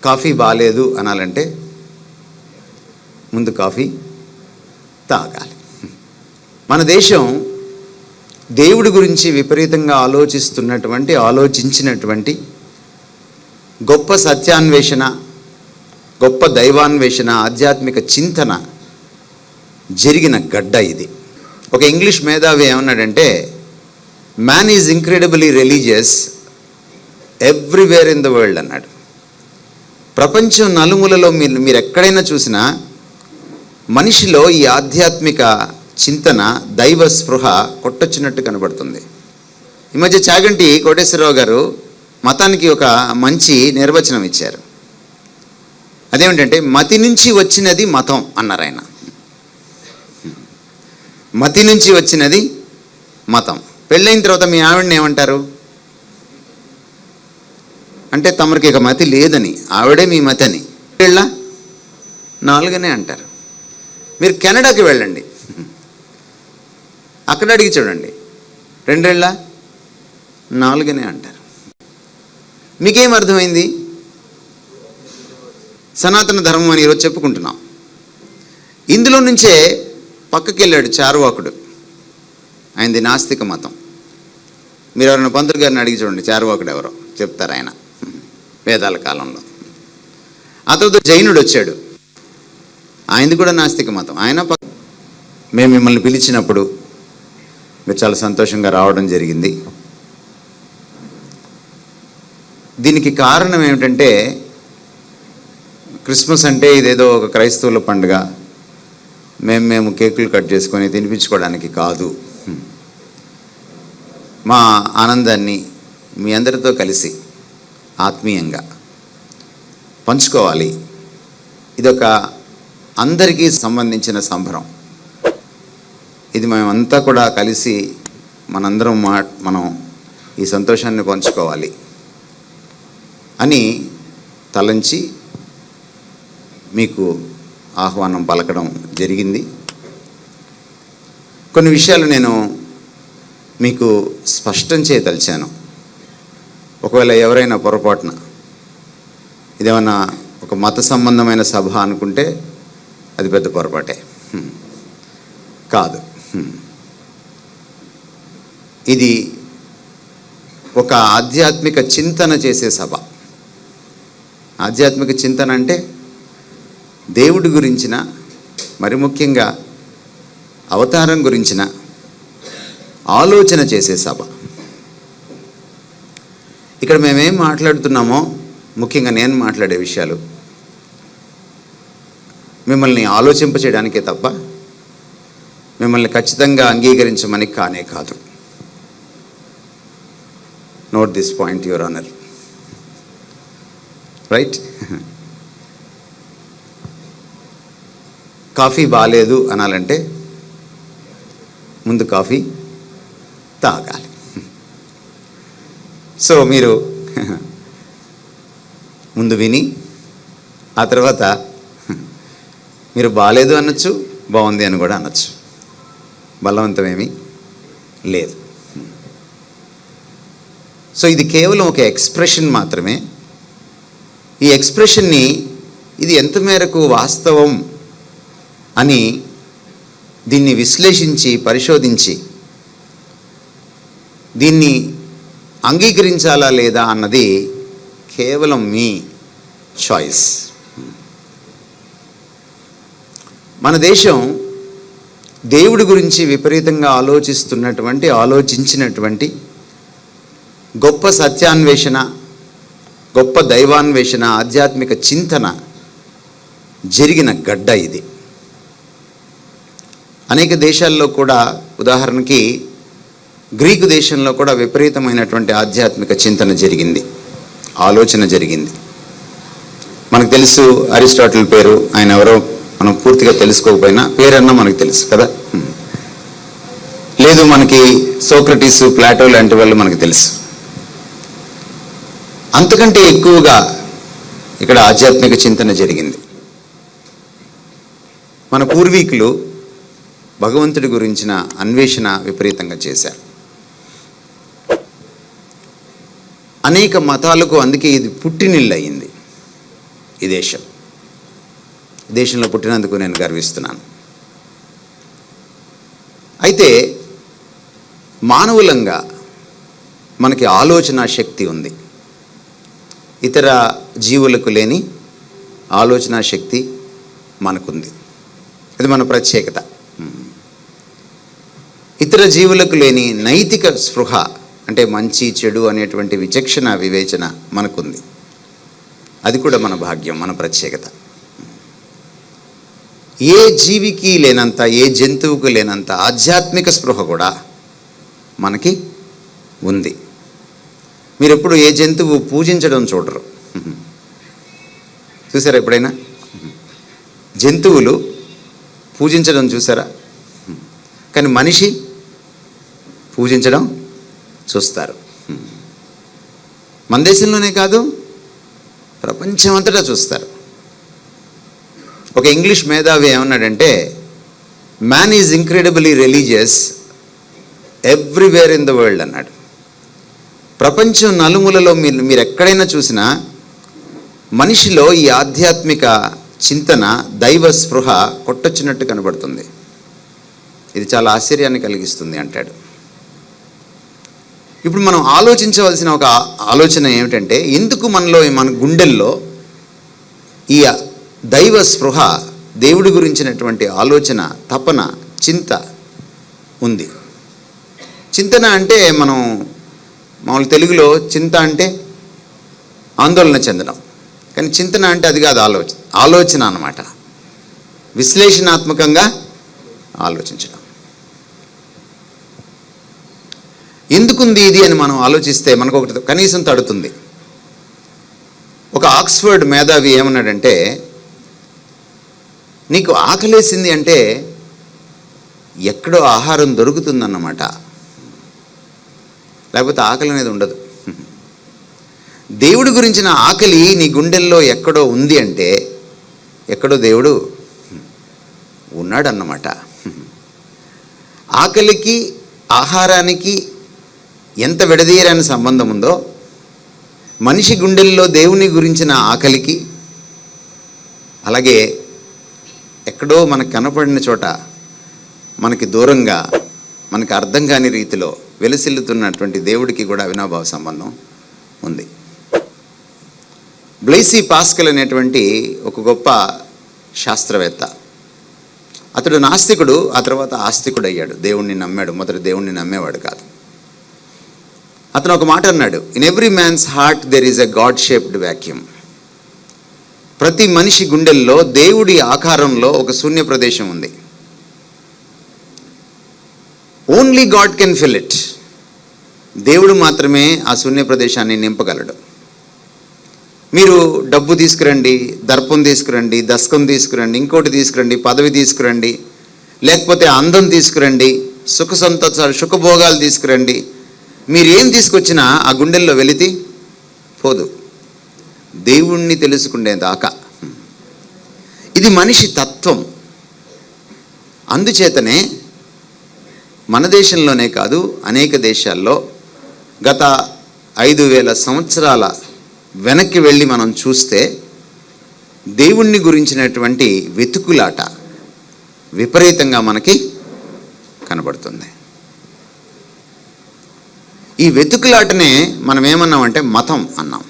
Coffee బాలేదు అనాలంటే ముందు coffee తాగాలి. మన దేశం దేవుడి గురించి విపరీతంగా ఆలోచించినటువంటి గొప్ప సత్యాన్వేషణ, గొప్ప దైవాన్వేషణ, ఆధ్యాత్మిక చింతన జరిగిన గడ్డ ఇది. ఒక ఇంగ్లీష్ మేధావి ఏమన్నాడంటే, man is incredibly religious everywhere in the world అన్నాడు. ప్రపంచం నలుమూలలో మీరు ఎక్కడైనా చూసినా మనిషిలో ఈ ఆధ్యాత్మిక చింతన, దైవ స్పృహ కొట్టొచ్చినట్టు కనబడుతుంది. ఈ మధ్య చాగంటి కోటేశ్వరరావు గారు మతానికి ఒక మంచి నిర్వచనం ఇచ్చారు. అదేమిటంటే, మతి నుంచి వచ్చినది మతం అన్నారు ఆయన. మతి నుంచి వచ్చినది మతం. పెళ్ళైన తర్వాత మీ ఆవిడని ఏమంటారు అంటే, తమరికి ఇక మతి లేదని, ఆవిడే మీ మతి అని. పెళ్ళ 4 అంటారు. మీరు కెనడాకి వెళ్ళండి, అక్కడ అడిగి చూడండి, 2 4 అంటారు. మీకేం అర్థమైంది? సనాతన ధర్మం అని ఈరోజు చెప్పుకుంటున్నాం. ఇందులో నుంచే పక్కకి వెళ్ళాడు చార్వాకుడు, ఆయనది నాస్తిక మతం. మీరు ఎవరైనా పంతులు గారిని అడిగి చూడండి, చార్వాకుడు ఎవరో చెప్తారు ఆయన, వేదాల కాలంలో. ఆ తర్వాత జైనుడు వచ్చాడు, ఆయనది కూడా నాస్తిక మతం. ఆయన మేము మిమ్మల్ని పిలిచినప్పుడు మీరు చాలా సంతోషంగా రావడం జరిగింది. దీనికి కారణం ఏమిటంటే, క్రిస్మస్ అంటే ఇదేదో ఒక క్రైస్తవుల పండుగ, మేము కేకులు కట్ చేసుకొని తినిపించుకోవడానికి కాదు. మా ఆనందాన్ని మీ అందరితో కలిసి ఆత్మీయంగా పంచుకోవాలి. ఇదొక అందరికీ సంబంధించిన సంబరం. ఇది మేమంతా కూడా కలిసి మనం ఈ సంతోషాన్ని పంచుకోవాలి అని తలంచి మీకు ఆహ్వానం పలకడం జరిగింది. కొన్ని విషయాలు నేను మీకు స్పష్టం చేయదలిచాను. ఒకవేళ ఎవరైనా పొరపాటున ఇదేమన్నా ఒక మత సంబంధమైన సభ అనుకుంటే అది పెద్ద పొరపాటే. కాదు, ఇది ఒక ఆధ్యాత్మిక చింతన చేసే సభ. ఆధ్యాత్మిక చింతన అంటే దేవుడి గురించిన, మరి ముఖ్యంగా అవతారం గురించిన ఆలోచన చేసే సభ. ఇక్కడ మేమేం మాట్లాడుతున్నామో, ముఖ్యంగా నేను మాట్లాడే విషయాలు మిమ్మల్ని ఆలోచింపచేయడానికే తప్ప మిమ్మల్ని ఖచ్చితంగా అంగీకరించమని కానే కాదు. Note this point your honour, right? Coffee బాలేదు అనాలంటే ముందు కాఫీ తాగాలి. సో మీరు ముందు విని ఆ తర్వాత మీరు బాలేదు అనొచ్చు, బాగుంది అని కూడా అనొచ్చు. బలవంతమేమీ లేదు. సో ఇది కేవలం ఒక ఎక్స్ప్రెషన్ మాత్రమే. ఈ ఎక్స్ప్రెషన్ని ఇది ఎంత మేరకు వాస్తవం అని దీన్ని విశ్లేషించి పరిశోధించి దీన్ని అంగీకరించాలా లేదా అన్నది కేవలం మీ చాయిస్. మన దేశం దేవుడి గురించి విపరీతంగా ఆలోచించినటువంటి గొప్ప సత్యాన్వేషణ, గొప్ప దైవాన్వేషణ, ఆధ్యాత్మిక చింతన జరిగిన గడ్డ ఇది. అనేక దేశాల్లో కూడా, ఉదాహరణకి గ్రీకు దేశంలో కూడా విపరీతమైనటువంటి ఆధ్యాత్మిక చింతన జరిగింది, ఆలోచన జరిగింది. మనకు తెలుసు అరిస్టాటిల్ పేరు, ఆయన ఎవరో మనం పూర్తిగా తెలుసుకోకపోయినా పేరన్నా మనకు తెలుసు కదా. లేదు మనకి సోక్రటీసు, ప్లాటో లాంటి వాళ్ళు మనకు తెలుసు. అంతకంటే ఎక్కువగా ఇక్కడ ఆధ్యాత్మిక చింతన జరిగింది. మన పూర్వీకులు భగవంతుడి గురించిన అన్వేషణ విపరీతంగా చేశారు. అనేక మతాలకు అందుకే ఇది పుట్టినిల్లు అయింది. ఈ దేశంలో పుట్టినందుకు నేను గర్విస్తున్నాను. అయితే మానవులంగా మనకి ఆలోచన శక్తి ఉంది. ఇతర జీవులకు లేని ఆలోచన శక్తి మనకుంది. ఇది మన ప్రత్యేకత. ఇతర జీవులకు లేని నైతిక స్పృహ, అంటే మంచి చెడు అనేటువంటి విచక్షణ వివేచన మనకుంది. అది కూడా మన భాగ్యం, మన ప్రత్యేకత. ఏ జీవికి లేనంత, ఏ జంతువుకు లేనంత ఆధ్యాత్మిక స్పృహ కూడా మనకి ఉంది. మీరు ఎప్పుడు ఏ జంతువు పూజించడం చూడరు. చూసారా ఎప్పుడైనా? జంతువులు పూజించడం చూసారా? కానీ మనిషి పూజించడం చూస్తారు. మన దేశంలోనే కాదు, ప్రపంచమంతటా చూస్తారు. ఒక ఇంగ్లీష్ మేధావి ఏమన్నాడంటే, man is incredibly religious everywhere in the world అన్నాడు. ప్రపంచం నలుమూలలో మీరు ఎక్కడైనా చూసినా మనిషిలో ఈ ఆధ్యాత్మిక చింతన, దైవ స్పృహ కొట్టొచ్చినట్టు కనబడుతుంది. ఇది చాలా ఆశ్చర్యాన్ని కలిగిస్తుంది అంటాడు. ఇప్పుడు మనం ఆలోచించవలసిన ఒక ఆలోచన ఏమిటంటే, ఎందుకు మనలో, మన గుండెల్లో ఈ దైవ స్పృహ, దేవుడి గురించినటువంటి ఆలోచన, తపన, చింత ఉంది. చింతన అంటే మనం మామూలు తెలుగులో చింత అంటే ఆందోళన చెందడం, కానీ చింతన అంటే అది కాదు, ఆలోచన అన్నమాట. విశ్లేషణాత్మకంగా ఆలోచించడం. ఎందుకుంది ఇది అని మనం ఆలోచిస్తే మనకు ఒకటి కనీసం తడుతుంది. ఒక ఆక్స్ఫర్డ్ మేధావి ఏమన్నాడంటే, నీకు ఆకలేసింది అంటే ఎక్కడో ఆహారం దొరుకుతుందన్నమాట, లేకపోతే ఆకలి అనేది ఉండదు. దేవుడి గురించిన ఆకలి నీ గుండెల్లో ఎక్కడో ఉంది అంటే ఎక్కడో దేవుడు ఉన్నాడన్నమాట. ఆకలికి ఆహారానికి ఎంత విడదీయరాని సంబంధం ఉందో, మనిషి గుండెల్లో దేవుని గురించిన ఆకలికి అలాగే ఎక్కడో మనకు కనపడిన చోట మనకి దూరంగా, మనకు అర్థం కాని రీతిలో వెలసిల్లుతున్నటువంటి దేవుడికి కూడా అవినాభావ సంబంధం ఉంది. బ్లైసీ పాస్కల్ అనేటువంటి ఒక గొప్ప శాస్త్రవేత్త, అతడు నాస్తికుడు, ఆ తర్వాత ఆస్తికుడు అయ్యాడు. దేవుణ్ణి నమ్మాడు. మొదటి దేవుణ్ణి నమ్మేవాడు కాదు. అతను ఒక మాట అన్నాడు, in every man's heart there is a God shaped vacuum. ప్రతి మనిషి గుండెల్లో దేవుడి ఆకారంలో ఒక శూన్య ప్రదేశం ఉంది. Only God can fill it. దేవుడు మాత్రమే ఆ శూన్య ప్రదేశాన్ని నింపగలడు. మీరు డబ్బు తీసుకురండి, దర్పం తీసుకురండి, దశకం తీసుకురండి, ఇంకోటి తీసుకురండి, పదవి తీసుకురండి, లేకపోతే అందం తీసుకురండి, సుఖ సంతోషాలు, సుఖభోగాలు తీసుకురండి, మీరేం తీసుకొచ్చినా ఆ గుండెల్లో వెలితి పోదు దేవుణ్ణి తెలుసుకునేదాకా. ఇది మనిషి తత్వం. అందుచేతనే మన దేశంలోనే కాదు, అనేక దేశాల్లో గత 5000 సంవత్సరాల వెనక్కి వెళ్ళి మనం చూస్తే దేవుణ్ణి గురించినటువంటి వెతుకులాట విపరీతంగా మనకి కనబడుతుంది. ఈ వెతుకులాటనే మనం ఏమన్నామంటే మతం అన్నాం.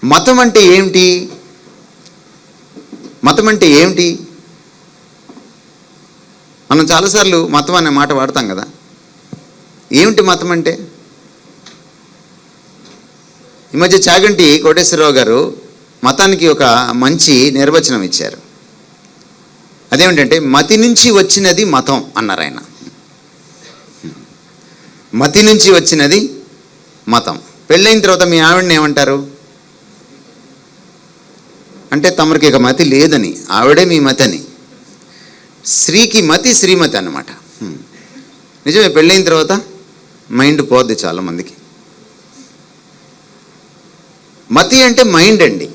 మతం అంటే ఏమిటి? మతం అంటే ఏమిటి? మనం చాలాసార్లు మతం అనే మాట వాడతాం కదా. ఏమిటి మతం అంటే? ఈ మధ్య చాగంటి కోటేశ్వరరావు గారు మతానికి ఒక మంచి నిర్వచనం ఇచ్చారు. అదేమిటంటే, మతి నుంచి వచ్చినది మతం అన్నారు ఆయన. మతి నుంచి వచ్చినది మతం. పెళ్ళైన తర్వాత మీ ఆవిడని ఏమంటారు అంటే, తమరికి ఇక మతి లేదని, ఆవిడే మీ మతి అని. స్త్రీకి మతి శ్రీమతి అన్నమాట. నిజమే, పెళ్ళైన తర్వాత మైండ్ పోద్ది చాలామందికి. మతి అంటే మైండ్ అండి.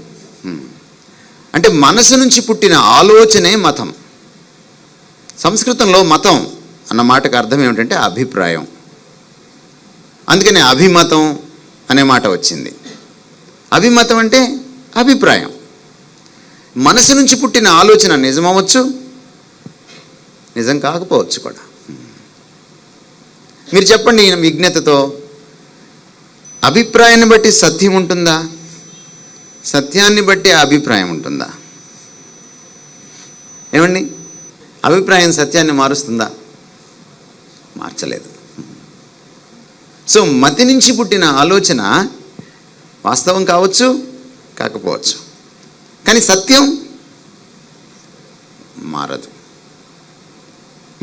అంటే మనసు నుంచి పుట్టిన ఆలోచనే మతం. సంస్కృతంలో మతం అన్న మాటకు అర్థం ఏమిటంటే అభిప్రాయం. అందుకని అభిమతం అనే మాట వచ్చింది. అభిమతం అంటే అభిప్రాయం. మనసు నుంచి పుట్టిన ఆలోచన నిజమవచ్చు, నిజం కాకపోవచ్చు కూడా. మీరు చెప్పండి విజ్ఞతతో, అభిప్రాయాన్ని బట్టి సత్యం ఉంటుందా? సత్యాన్ని బట్టి అభిప్రాయం ఉంటుందా? ఏమండి, అభిప్రాయం సత్యాన్ని మారుస్తుందా? మార్చలేదు. సో మతి నుంచి పుట్టిన ఆలోచన వాస్తవం కావచ్చు, కాకపోవచ్చు, కానీ సత్యం మారదు.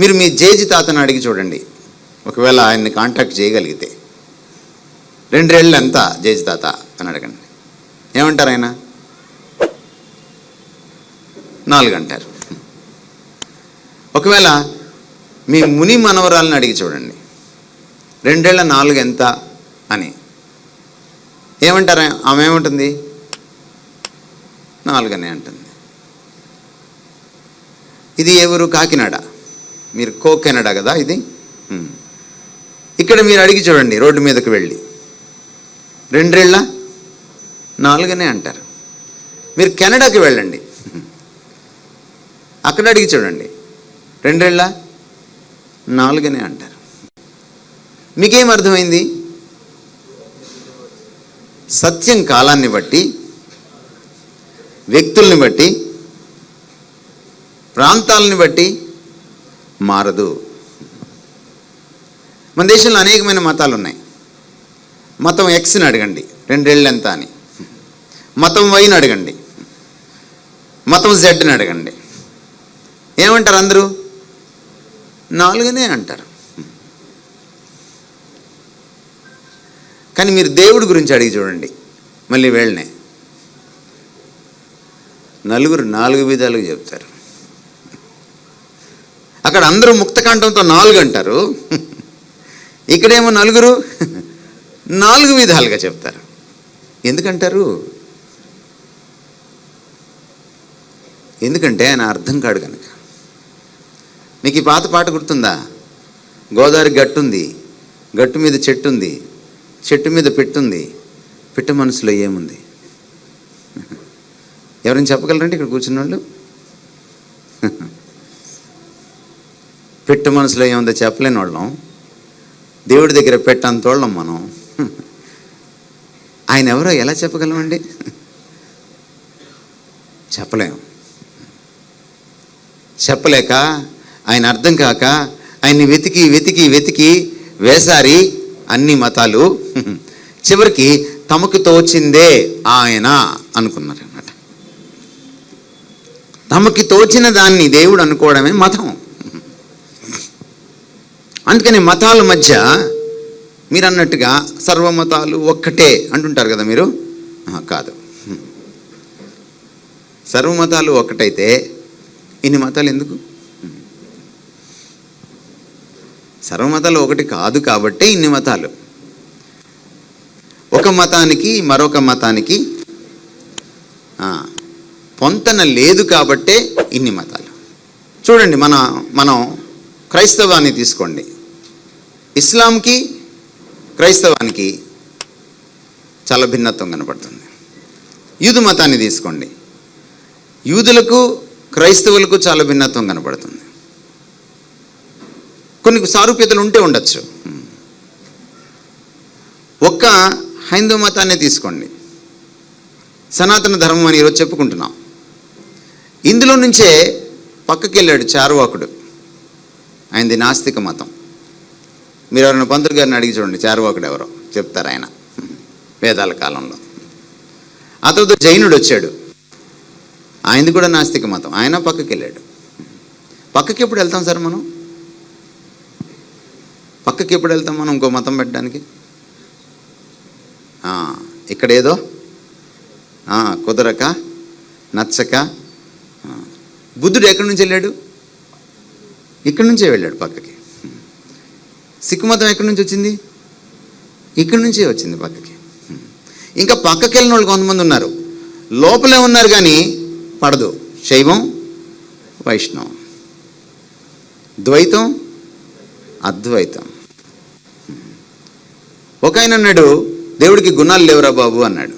మీరు మీ జేజి తాతను అడిగి చూడండి, ఒకవేళ ఆయన్ని కాంటాక్ట్ చేయగలిగితే, 2 ఏళ్ళు ఎంత జేజి తాత అని అడగండి, ఏమంటారు ఆయన? 4 అంటారు. ఒకవేళ మీ ముని మనవరాలను అడిగి చూడండి, 2 ఏళ్ళ 4 ఎంత అని, ఏమంటారు? ఆమె ఏముంటుంది? 4 అనే అంటుంది. ఇది ఎవరు? కాకినాడ. మీరు కెనడా కదా ఇది. ఇక్కడ మీరు అడిగి చూడండి, రోడ్డు మీదకి వెళ్ళి, 2 ఏళ్ళ 4 అనే అంటారు. మీరు కెనడాకి వెళ్ళండి, అక్కడ అడిగి చూడండి, 2 ఏళ్ళ 4 అనే అంటారు. మీకేం అర్థమైంది? సత్యం కాలాన్ని బట్టి, వ్యక్తుల్ని బట్టి, ప్రాంతాలని బట్టి మారదు. మన దేశంలో అనేకమైన మతాలు ఉన్నాయి. మతం ఎక్స్ని అడగండి, 2 ఏళ్ళు ఎంత అని. మతం వైని అడగండి, మతం జెడ్ని అడగండి, ఏమంటారు అందరూ? 4 అనే అంటారు. కానీ మీరు దేవుడి గురించి అడిగి చూడండి, మళ్ళీ వెళ్ళనే నలుగురు 4 విధాలుగా చెప్తారు. అక్కడ అందరూ ముక్తకంఠంతో 4 అంటారు, ఇక్కడేమో నలుగురు 4 విధాలుగా చెప్తారు. ఎందుకంటారు? ఎందుకంటే ఆయన అర్థం కాడు కనుక. మీకు ఈ పాత పాట గుర్తుందా? గోదావరి గట్టుంది, గట్టు మీద చెట్టు ఉంది, చెట్టు మీద పెట్టుంది, పిట్ట మనసులో ఏముంది? ఎవరైనా చెప్పగలరంటే ఇక్కడ కూర్చున్న వాళ్ళు? పిట్ట మనసులో ఏముందో చెప్పలేని వాళ్ళం, దేవుడి దగ్గర పెట్టంతోళ్ళం మనం. ఆయన ఎవరో ఎలా చెప్పగలమండి? చెప్పలేం. చెప్పలేక, ఆయన అర్థం కాక, ఆయన్ని వెతికి వెతికి వెతికి వేసారి అన్ని మతాలు చివరికి తమకు తోచిందే ఆయన అనుకున్నారు అన్నమాట. తమకి తోచిన దాన్ని దేవుడు అనుకోవడమే మతం. అందుకని మతాల మధ్య మీరు అన్నట్టుగా సర్వమతాలు ఒక్కటే అంటుంటారు కదా మీరు. కాదు, సర్వమతాలు ఒక్కటైతే ఇన్ని మతాలు ఎందుకు? సర్వమతాలు ఒకటి కాదు కాబట్టే ఇన్ని మతాలు. ఒక మతానికి మరొక మతానికి పొంతన లేదు కాబట్టే ఇన్ని మతాలు. చూడండి, మనం క్రైస్తవాన్ని తీసుకోండి. ఇస్లాంకి క్రైస్తవానికి చాలా భిన్నత్వం కనపడుతుంది. యూదు మతాన్ని తీసుకోండి, యూదులకు క్రైస్తవులకు చాలా భిన్నత్వం కనపడుతుంది. కొన్ని సారూప్యతలు ఉంటే ఉండొచ్చు. ఒక్క హైందవ మతాన్ని తీసుకోండి, సనాతన ధర్మం అని ఈరోజు చెప్పుకుంటున్నాం. ఇందులో నుంచే పక్కకి వెళ్ళాడు చార్వాకుడు, ఆయనది నాస్తిక మతం. మీరు ఎవరైనా పంతులు గారిని అడిగి చూడండి, చార్వాకుడు ఎవరో చెప్తారు ఆయన, వేదాల కాలంలో. ఆ తర్వాత జైనుడు వచ్చాడు, ఆయనది కూడా నాస్తిక మతం, ఆయన పక్కకి వెళ్ళాడు. పక్కకి ఎప్పుడు వెళ్తాం సార్ మనం? పక్కకి ఎప్పుడు వెళ్తాం మనం ఇంకో మతం పెట్టడానికి? ఇక్కడేదో కుదరక నచ్చక. బుద్ధుడు ఎక్కడి నుంచి వెళ్ళాడు? ఇక్కడి నుంచే వెళ్ళాడు పక్కకి. సిక్కు మతం ఎక్కడి నుంచి వచ్చింది? ఇక్కడి నుంచే వచ్చింది పక్కకి. ఇంకా పక్కకి వెళ్ళిన వాళ్ళు కొంతమంది ఉన్నారు, లోపలే ఉన్నారు కానీ పడదు. శైవం, వైష్ణవం, ద్వైతం, అద్వైతం. ఒక ఆయన అన్నాడు, దేవుడికి గుణాలు లేవురా బాబు అన్నాడు.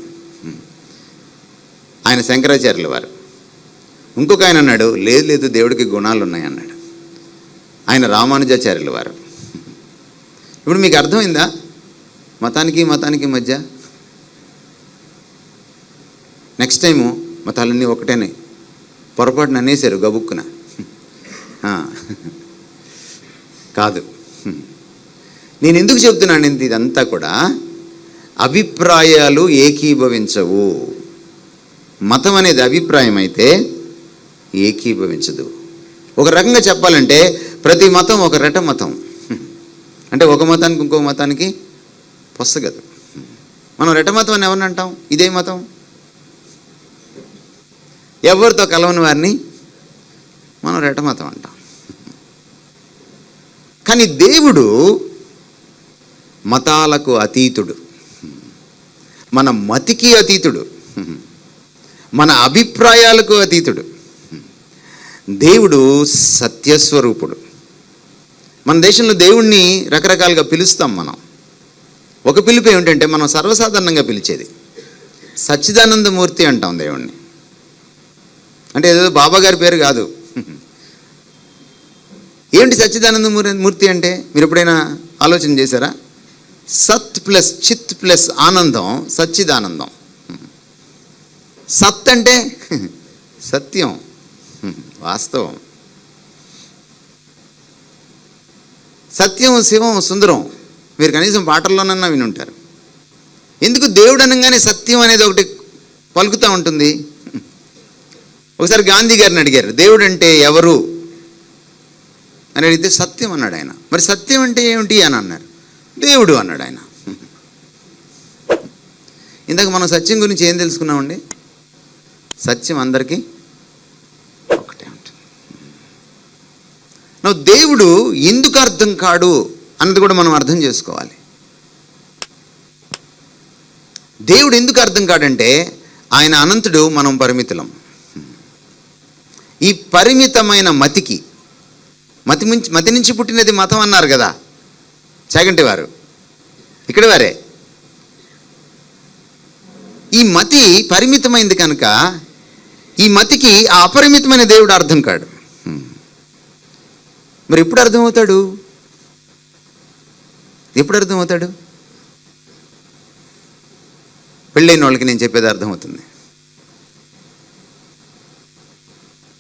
ఆయన శంకరాచార్యుల వారు. ఇంకొక ఆయన అన్నాడు, లేదు లేదు దేవుడికి గుణాలు ఉన్నాయి అన్నాడు. ఆయన రామానుజాచార్యుల వారు. ఇప్పుడు మీకు అర్థమైందా మతానికి మధ్య? నెక్స్ట్ టైము మతాలన్నీ ఒకటేనే పొరపాటున అనేసారు గబుక్కున. కాదు. నేను ఎందుకు చెప్తున్నాను ఇదంతా కూడా, అభిప్రాయాలు ఏకీభవించవు. మతం అనేది అభిప్రాయం అయితే ఏకీభవించదు. ఒక రకంగా చెప్పాలంటే ప్రతి మతం ఒక రెట మతం. అంటే ఒక మతానికి ఇంకో మతానికి పొసగదు. మనం రెట మతం అని ఎవరిని అంటాం? ఇదే మతం. ఎవరితో కలవని వారిని మనం రెట మతం అంటాం. కానీ దేవుడు మతాలకు అతీతుడు, మన మతికి అతీతుడు, మన అభిప్రాయాలకు అతీతుడు. దేవుడు సత్యస్వరూపుడు. మన దేశంలో దేవుణ్ణి రకరకాలుగా పిలుస్తాం మనం. ఒక పిలుపు ఏమిటంటే మనం సర్వసాధారణంగా పిలిచేది సచ్చిదానందమూర్తి అంటాం దేవుణ్ణి. అంటే ఏదో బాబా గారి పేరు కాదు. ఏమిటి సచ్చిదానందమూర్తి అంటే మీరు ఎప్పుడైనా ఆలోచన చేశారా? సత్ ప్లస్ చిత్ ప్లస్ ఆనందం సచ్చిదానందం. సత్ అంటే సత్యం, వాస్తవం. సత్యం, శివం, సుందరం. మీరు కనీసం పాటల్లోనన్నా వినుంటారు. ఎందుకు దేవుడు అనగానే సత్యం అనేది ఒకటి పలుకుతూ ఉంటుంది. ఒకసారి గాంధీ గారిని అడిగారు, దేవుడు అంటే ఎవరు అని అడిగితే సత్యం అన్నాడు ఆయన. మరి సత్యం అంటే ఏమిటి అని అన్నారు. దేవుడు అన్నాడు ఆయన. ఇందాక మనం సత్యం గురించి ఏం తెలుసుకున్నామండి? సత్యం అందరికీ ఒకటే ఉంటుంది. దేవుడు ఎందుకు అర్థం కాడు అన్నది కూడా మనం అర్థం చేసుకోవాలి. దేవుడు ఎందుకు అర్థం కాడంటే ఆయన అనంతుడు, మనం పరిమితులం. ఈ పరిమితమైన మతి నుంచి పుట్టినది మతం అన్నారు కదా చాగంటి వారు, ఇక్కడ వారే. ఈ మతి పరిమితమైంది కనుక ఈ మతికి ఆ అపరిమితమైన దేవుడు అర్థం కాడు. మరి ఎప్పుడు అర్థమవుతాడు? పెళ్ళైన వాళ్ళకి నేను చెప్పేది అర్థమవుతుంది.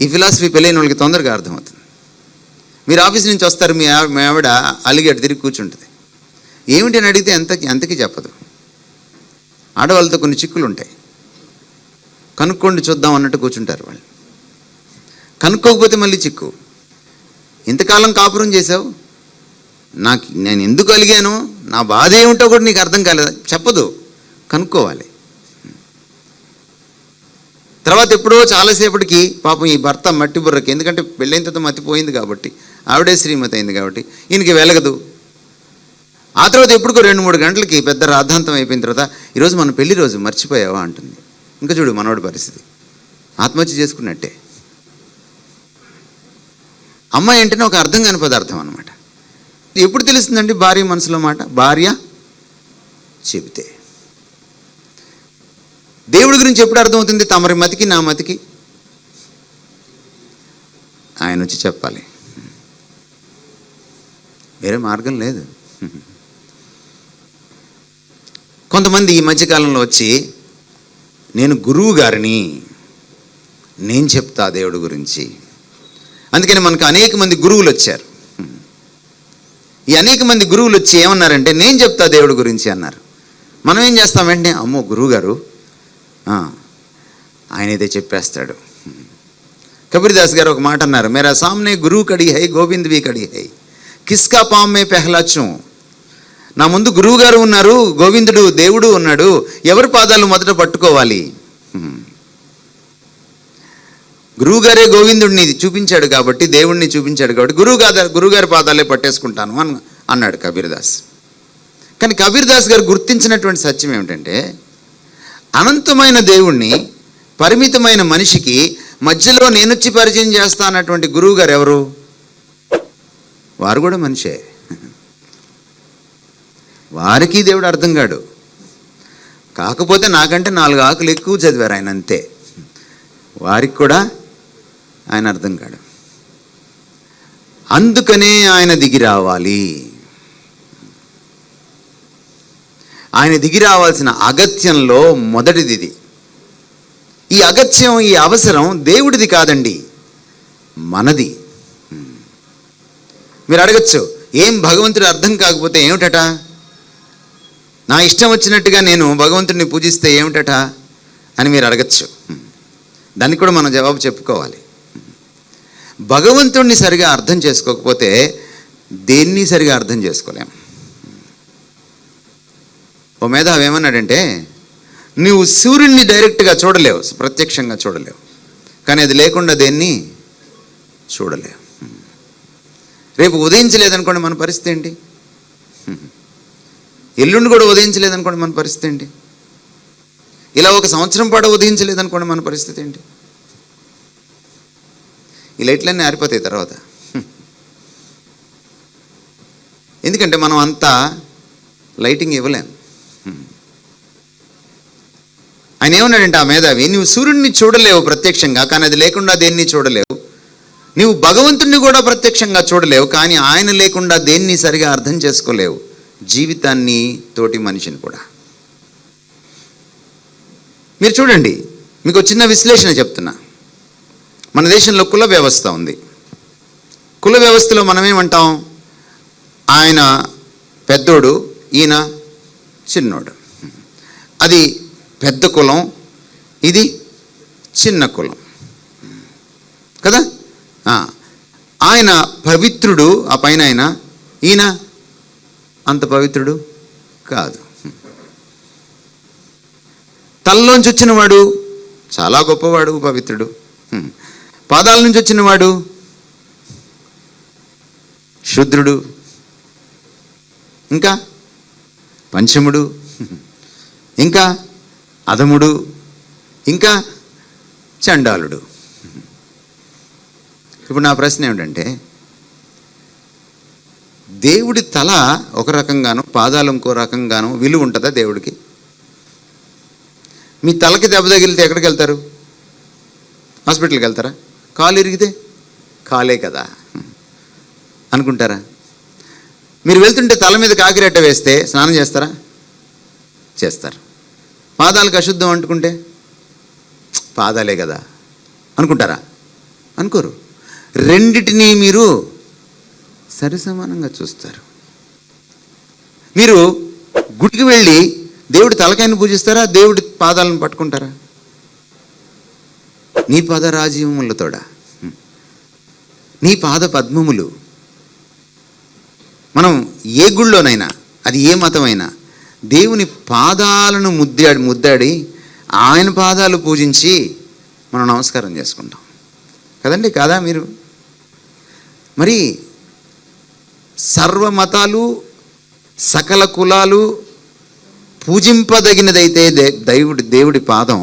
ఈ ఫిలాసఫీ పెళ్ళైన వాళ్ళకి తొందరగా అర్థమవుతుంది. మీరు ఆఫీస్ నుంచి వస్తారు, మీ ఆవిడ అలిగేటు తిరిగి కూర్చుంటుంది. ఏమిటి అని అడిగితే ఎంతకీ చెప్పదు. ఆడవాళ్ళతో కొన్ని చిక్కులు ఉంటాయి. కనుక్కోండి చూద్దాం అన్నట్టు కూర్చుంటారు వాళ్ళు. కనుక్కోకపోతే మళ్ళీ చిక్కు. ఇంతకాలం కాపురం చేసావు, నేను ఎందుకు అలిగాను, నా బాధ ఏమిటో కూడా నీకు అర్థం కాలేదా? చెప్పదు. కనుక్కోవాలి. తర్వాత ఎప్పుడో చాలాసేపటికి పాపం ఈ భర్త మట్టి బుర్రకి, ఎందుకంటే పెళ్ళైన తర్వాత మతిపోయింది కాబట్టి, ఆవిడే శ్రీమతి అయింది కాబట్టి ఈయనకి వెలగదు. ఆ తర్వాత ఎప్పుడుకో 2-3 గంటలకి పెద్ద రాద్ధాంతం అయిపోయిన తర్వాత, ఈరోజు మన పెళ్లి రోజు మర్చిపోయావా అంటుంది. ఇంకా చూడు మనోడి పరిస్థితి, ఆత్మహత్య చేసుకున్నట్టే. అమ్మాయి అంటేనే ఒక అర్థం కాని పదార్థం అనమాట. ఎప్పుడు తెలుస్తుందండి భార్య మనసులో మాట? భార్య చెబితే. దేవుడి గురించి ఎప్పుడు అర్థమవుతుంది? తమరి మతికి నా మతికి ఆయన వచ్చి చెప్పాలి. వేరే మార్గం లేదు. కొంతమంది ఈ మధ్యకాలంలో వచ్చి, నేను గురువు గారిని, నేను చెప్తా దేవుడి గురించి. అందుకని మనకు అనేక మంది గురువులు వచ్చారు. ఈ అనేక మంది గురువులు వచ్చి ఏమన్నారంటే, నేను చెప్తా దేవుడి గురించి అన్నారు. మనం ఏం చేస్తాం వెంటనే, అమ్మో గురువు గారు ఆయన అయితే చెప్పేస్తాడు. కబీర్దాస్ గారు ఒక మాట అన్నారు, మేరా సామ్నే గురువు కడి హై గోవింద్ వి కడి హై, కిస్కా పామ్ మే పెహ్లా చూ. నా ముందు గురువు గారు ఉన్నారు, గోవిందుడు దేవుడు ఉన్నాడు, ఎవరి పాదాలు మొదట పట్టుకోవాలి? గురువుగారే గోవిందుడిని చూపించాడు కాబట్టి, దేవుణ్ణి చూపించాడు కాబట్టి గురువుగారి పాదాలే పట్టేసుకుంటాను అని అన్నాడు కబీర్దాస్. కానీ కబీర్దాస్ గారు గుర్తించినటువంటి సత్యం ఏమిటంటే, అనంతమైన దేవుణ్ణి పరిమితమైన మనిషికి మధ్యలో నేనొచ్చి పరిచయం చేస్తా అన్నటువంటి గురువు గారు ఎవరు? వారు కూడా మనిషే. వారికి దేవుడు అర్థం కాడు. కాకపోతే నాకంటే 4 ఆకులు ఎక్కువ చదివారు ఆయన, అంతే. వారికి కూడా ఆయన అర్థం కాడు. అందుకనే ఆయన దిగి రావాలి. ఆయన దిగి రావాల్సిన అగత్యంలో మొదటిది ఇది. ఈ అగత్యం, ఈ అవసరం దేవుడిది కాదండి, మనది. మీరు అడగచ్చు, ఏం భగవంతుడు అర్థం కాకపోతే ఏమిటట? నా ఇష్టం వచ్చినట్టుగా నేను భగవంతుడిని పూజిస్తే ఏమిటట అని మీరు అడగచ్చు. దానికి కూడా మనం జవాబు చెప్పుకోవాలి. భగవంతుడిని సరిగా అర్థం చేసుకోకపోతే దేన్ని సరిగా అర్థం చేసుకోలేం. ఓ మేధావి ఏమన్నాడంటే, నువ్వు సూర్యుడిని డైరెక్ట్గా చూడలేవు, ప్రత్యక్షంగా చూడలేవు, కానీ అది లేకుండా దేన్ని చూడలేవు. రేపు ఉదయించలేదనుకోండి మన పరిస్థితి ఏంటి? ఎల్లుండి కూడా ఉదయించలేదనుకోండి మన పరిస్థితి ఏంటి? ఇలా ఒక సంవత్సరం పాటు ఉదయించలేదనుకోండి మన పరిస్థితి ఏంటి? ఈ లైట్లన్నీ ఆరిపోతాయి తర్వాత. ఎందుకంటే మనం అంతా లైటింగ్ ఇవ్వలేం. ఆయన ఏమన్నాడంటే ఆ మేధావి, నువ్వు సూర్యుడిని చూడలేవు ప్రత్యక్షంగా, కానీ అది లేకుండా దేన్ని చూడలేవు. నువ్వు భగవంతుడిని కూడా ప్రత్యక్షంగా చూడలేవు, కానీ ఆయన లేకుండా దేన్ని సరిగా అర్థం చేసుకోలేవు, జీవితాన్ని, తోటి మనిషిని కూడా. మీరు చూడండి, మీకు చిన్న విశ్లేషణ చెప్తున్నా. మన దేశంలో కుల వ్యవస్థ ఉంది. కుల వ్యవస్థలో మనమేమంటాం? ఆయన పెద్దోడు, ఈయన చిన్నోడు. అది పెద్ద కులం, ఇది చిన్న కులం కదా. ఆయన పవిత్రుడు, ఆ పైన ఆయన, ఈయన అంత పవిత్రుడు కాదు. తలలోంచి వచ్చినవాడు చాలా గొప్పవాడు, పవిత్రుడు. పాదాల నుంచి వచ్చినవాడు శూద్రుడు, ఇంకా పంచముడు, ఇంకా అధముడు, ఇంకా చండాలుడు. ఇప్పుడు నా ప్రశ్న ఏమిటంటే, దేవుడి తల ఒక రకంగాను పాదాలు ఇంకో రకంగాను విలువ ఉంటుందా దేవుడికి? మీ తలకి దెబ్బ తగిలితే ఎక్కడికి వెళ్తారు? హాస్పిటల్కి వెళ్తారా? కాలు ఇరిగితే కాలే కదా అనుకుంటారా? మీరు వెళ్తుంటే తల మీద కాకిరెట్ట వేస్తే స్నానం చేస్తారా? చేస్తారు. పాదాలకు అశుద్ధం అంటుకుంటే పాదాలే కదా అనుకుంటారా? అనుకోరు. రెండిటినీ మీరు సరిసమానంగా చూస్తారు. మీరు గుడికి వెళ్ళి దేవుడి తలకాయను పూజిస్తారా? దేవుడి పాదాలను పట్టుకుంటారా? నీ పాద రాజీవములతోడా, నీ పాద పద్మములు. మనం ఏ గుళ్ళోనైనా, అది ఏ మతమైనా, దేవుని పాదాలను ముద్దాడి ఆయన పాదాలు పూజించి మనం నమస్కారం చేసుకుంటాం కదండి, కాదా మీరు? మరి సర్వమతాలు, సకల కులాలు పూజింపదగినదైతే దేవుడి పాదం,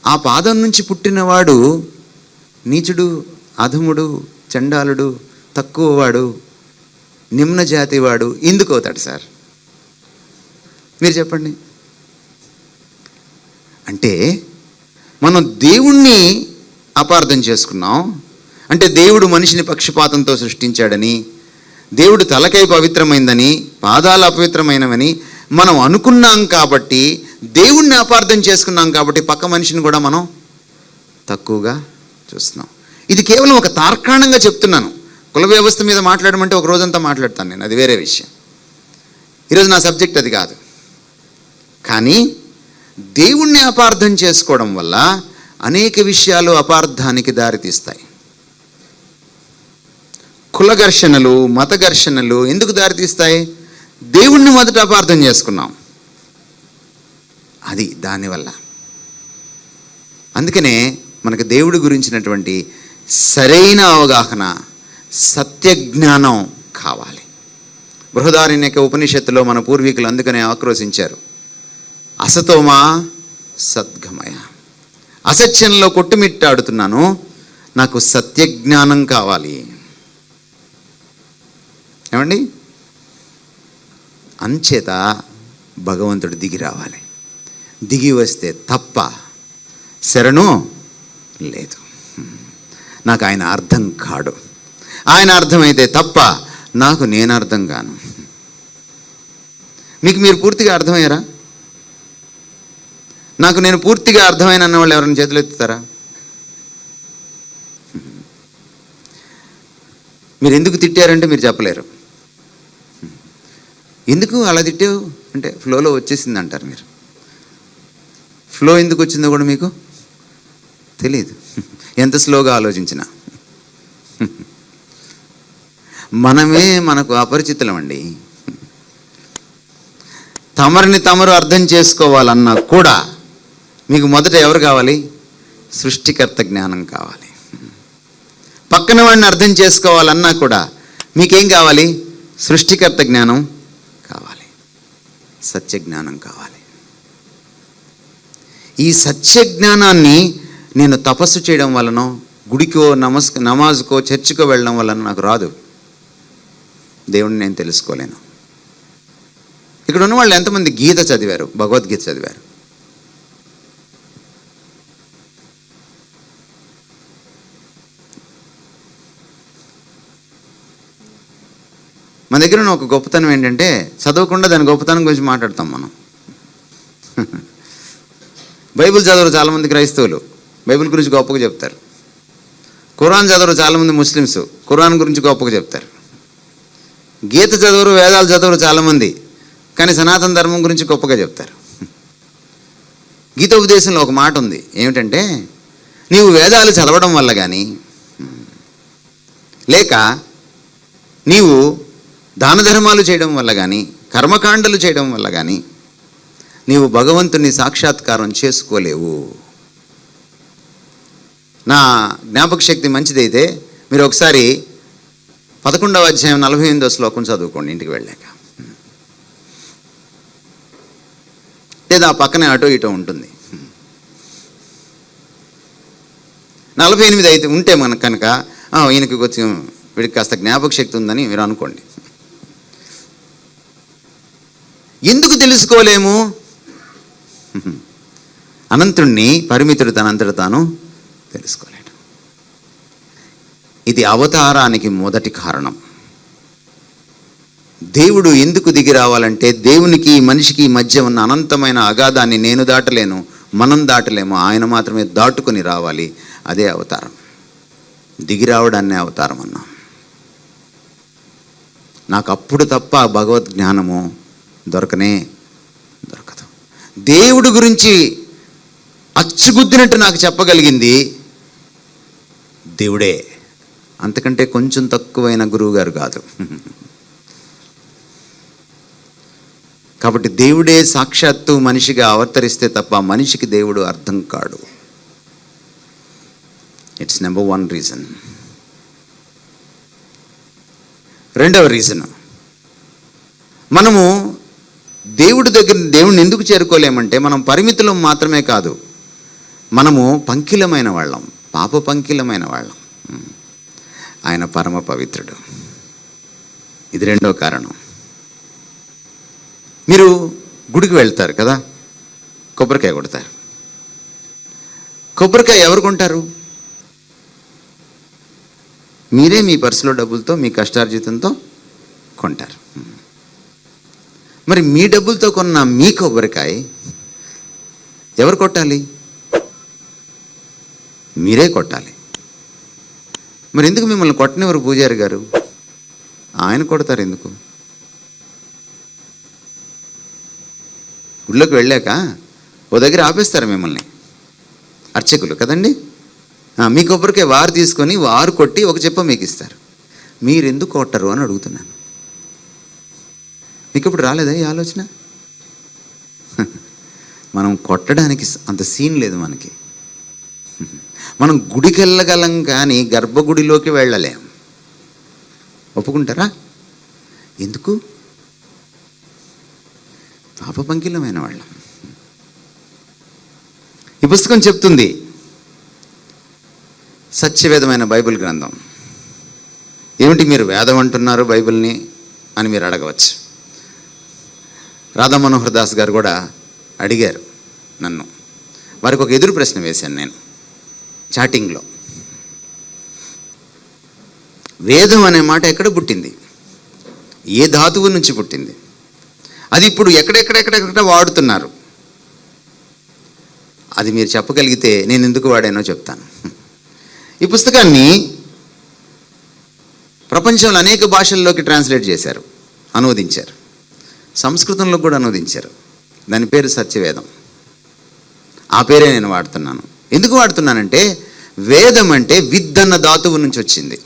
ఆ పాదం నుంచి పుట్టినవాడు నీచుడు, అధముడు, చండాలుడు, తక్కువవాడు, నిమ్న జాతివాడు ఎందుకు అవుతాడు సార్? మీరు చెప్పండి. అంటే మనం దేవుణ్ణి అపార్థం చేసుకున్నాం. అంటే దేవుడు మనిషిని పక్షపాతంతో సృష్టించాడని, దేవుడు తలకై పవిత్రమైందని, పాదాలు అపవిత్రమైనవని మనం అనుకున్నాం. కాబట్టి దేవుణ్ణి అపార్థం చేసుకున్నాం. కాబట్టి పక్క మనిషిని కూడా మనం తక్కువగా చూస్తున్నాం. ఇది కేవలం ఒక తార్కాణంగా చెప్తున్నాను. కుల వ్యవస్థ మీద మాట్లాడమంటే ఒక రోజంతా మాట్లాడతాను నేను, అది వేరే విషయం. ఈరోజు నా సబ్జెక్ట్ అది కాదు. కానీ దేవుణ్ణి అపార్థం చేసుకోవడం వల్ల అనేక విషయాలు అపార్థానికి దారితీస్తాయి. కుల ఘర్షణలు, మత ఘర్షణలు ఎందుకు దారితీస్తాయి? దేవుణ్ణి మొదట అపార్థం చేసుకున్నాం, అది దానివల్ల. అందుకనే మనకు దేవుడి గురించినటువంటి సరైన అవగాహన, సత్యజ్ఞానం కావాలి. బృహదారణ్యక ఉపనిషత్తులో మన పూర్వీకులు అందుకనే ఆక్రోశించారు, అసతోమా సద్గమయ. అసత్యంలో కొట్టుమిట్టాడుతున్నాను, నాకు సత్యజ్ఞానం కావాలి. ఏమండి? అంచేత భగవంతుడు దిగి రావాలి. దిగి వస్తే తప్ప శరణు లేదు. నాకు ఆయన అర్థం కాడు. ఆయన అర్థమైతే తప్ప నాకు నేను అర్థం కాను. మీకు మీరు పూర్తిగా అర్థమయ్యారా? నాకు నేను పూర్తిగా అర్థమైన అన్న వాళ్ళు ఎవరైనా చేతులు ఎత్తుతారా? మీరు ఎందుకు తిట్టారంటే మీరు చెప్పలేరు. ఎందుకు అలా తిట్టావు అంటే ఫ్లోలో వచ్చేసింది అంటారు. మీరు ఫ్లో ఎందుకు వచ్చిందో కూడా మీకు తెలియదు, ఎంత స్లోగా ఆలోచించినా. మనమే మనకు అపరిచితులం అండి. తమరిని తమరు అర్థం చేసుకోవాలన్నా కూడా మీకు మొదట ఎవరు కావాలి? సృష్టికర్త జ్ఞానం కావాలి. పక్కన వాడిని అర్థం చేసుకోవాలన్నా కూడా మీకేం కావాలి? సృష్టికర్త జ్ఞానం కావాలి, సత్య జ్ఞానం కావాలి. ఈ సత్య జ్ఞానాన్ని నేను తపస్సు చేయడం వలనో, గుడికో నమాజుకో చర్చికో వెళ్ళడం వలన నాకు రాదు. దేవుడిని నేను తెలుసుకోలేను. ఇక్కడ ఉన్న వాళ్ళు ఎంతమంది గీత చదివారు, భగవద్గీత చదివారు? మన దగ్గర ఉన్న ఒక గొప్పతనం ఏంటంటే చదవకుండా దాని గొప్పతనం గురించి మాట్లాడతాం మనం. బైబిల్ చదవరు చాలామంది క్రైస్తవులు, బైబిల్ గురించి గొప్పగా చెప్తారు. ఖురాన్ చదవరు చాలామంది ముస్లిమ్స్, ఖురాన్ గురించి గొప్పగా చెప్తారు. గీత చదవరు, వేదాలు చదవరు చాలామంది, కానీ సనాతన ధర్మం గురించి గొప్పగా చెప్తారు. గీతోపదేశంలో ఒక మాట ఉంది, ఏమిటంటే నీవు వేదాలు చదవడం వల్ల కానీ, లేక నీవు దాన ధర్మాలు చేయడం వల్ల కానీ, కర్మకాండలు చేయడం వల్ల కానీ నీవు భగవంతుని సాక్షాత్కారం చేసుకోలేవు. నా జ్ఞాపక శక్తి మంచిదైతే మీరు ఒకసారి 11వ అధ్యాయం 48వ శ్లోకం చదువుకోండి ఇంటికి వెళ్ళాక, లేదా పక్కనే అటో ఇటో ఉంటుంది. 48 అయితే ఉంటే మనకు కనుక ఈయనకి కొంచెం వీడికి కాస్త జ్ఞాపక శక్తి ఉందని మీరు అనుకోండి. ఎందుకు తెలుసుకోలేము? అనంతుణ్ణి పరిమితుడు తనంతట తాను తెలుసుకోలేడు. ఇది అవతారానికి మొదటి కారణం. దేవుడు ఎందుకు దిగి రావాలంటే దేవునికి మనిషికి మధ్య ఉన్న అనంతమైన అగాధాన్ని నేను దాటలేను, మనం దాటలేము, ఆయన మాత్రమే దాటుకొని రావాలి. అదే అవతారం. దిగి రావడాన్నే అవతారం అన్నాం. నాకు అప్పుడు తప్ప భగవద్ జ్ఞానము దొరకదు. దేవుడి గురించి అచ్చుగుద్దినట్టు నాకు చెప్పగలిగింది దేవుడే, అంతకంటే కొంచెం తక్కువైన గురువు గారు కాదు. కాబట్టి దేవుడే సాక్షాత్తు మనిషిగా అవతరిస్తే తప్ప మనిషికి దేవుడు అర్థం కాడు. It's number 1 reason. రెండవ రీజన్, మనము దేవుడిని ఎందుకు చేరుకోలేమంటే మనం పరిమితులు మాత్రమే కాదు, మనము పంకిలమైన వాళ్ళం, పాప పంకిలమైన వాళ్ళం. ఆయన పరమ పవిత్రుడు. ఇది రెండో కారణం. మీరు గుడికి వెళ్తారు కదా, కొబ్బరికాయ కొడతారు. కొబ్బరికాయ ఎవరు కొంటారు? మీరే మీ పర్సులో డబ్బులతో మీ కష్టార్జితంతో కొంటారు. మరి మీ డబ్బులతో కొన్న మీ కొబ్బరికాయ ఎవరు కొట్టాలి? మీరే కొట్టాలి. మరి ఎందుకు మిమ్మల్ని కొట్టనివ్వరు పూజారి గారు? ఆయన కొడతారు. ఎందుకు? గుళ్ళోకి వెళ్ళాక ఓ దగ్గర ఆపేస్తారు మిమ్మల్ని, అర్చకులు కదండి. మీ కొబ్బరికాయ వారు తీసుకొని వారు కొట్టి ఒక చెప్ప మీకు ఇస్తారు. మీరెందుకు కొట్టరు అని అడుగుతున్నాను. మీకు ఇప్పుడు రాలేదా ఈ ఆలోచన? మనం కొట్టడానికి అంత సీన్ లేదు మనకి. మనం గుడికి వెళ్ళగలం కానీ గర్భగుడిలోకి వెళ్ళలేం. ఒప్పుకుంటారా? ఎందుకు? పాపపంకిలమైన వాళ్ళం. ఈ పుస్తకం చెప్తుంది, సత్యవేదమైన బైబిల్ గ్రంథం. ఏమిటి మీరు వేదం అంటున్నారు బైబిల్ని అని మీరు అడగవచ్చు. రాధా మనోహర్ దాస్ గారు కూడా అడిగారు నన్ను. వారికి ఒక ఎదురు ప్రశ్న వేశాను నేను. చాటింగ్లో. వేదం అనే మాట ఎక్కడ పుట్టింది? ఏ ధాతువు నుంచి పుట్టింది? అది ఇప్పుడు ఎక్కడెక్కడ వాడుతున్నారు. అది మీరు చెప్పగలిగితే నేను ఎందుకు వాడానో చెప్తాను. ఈ పుస్తకాన్ని ప్రపంచంలో అనేక భాషల్లోకి ట్రాన్స్లేట్ చేశారు, అనువదించారు. సంస్కృతంలో కూడా అనువదించారు. దాని పేరు సత్యవేదం. ఆ పేరే నేను వాడుతున్నాను. ఎందుకు వాడుతున్నానంటే, వేదం అంటే విద్ అన్న ధాతువు నుంచి వచ్చింది.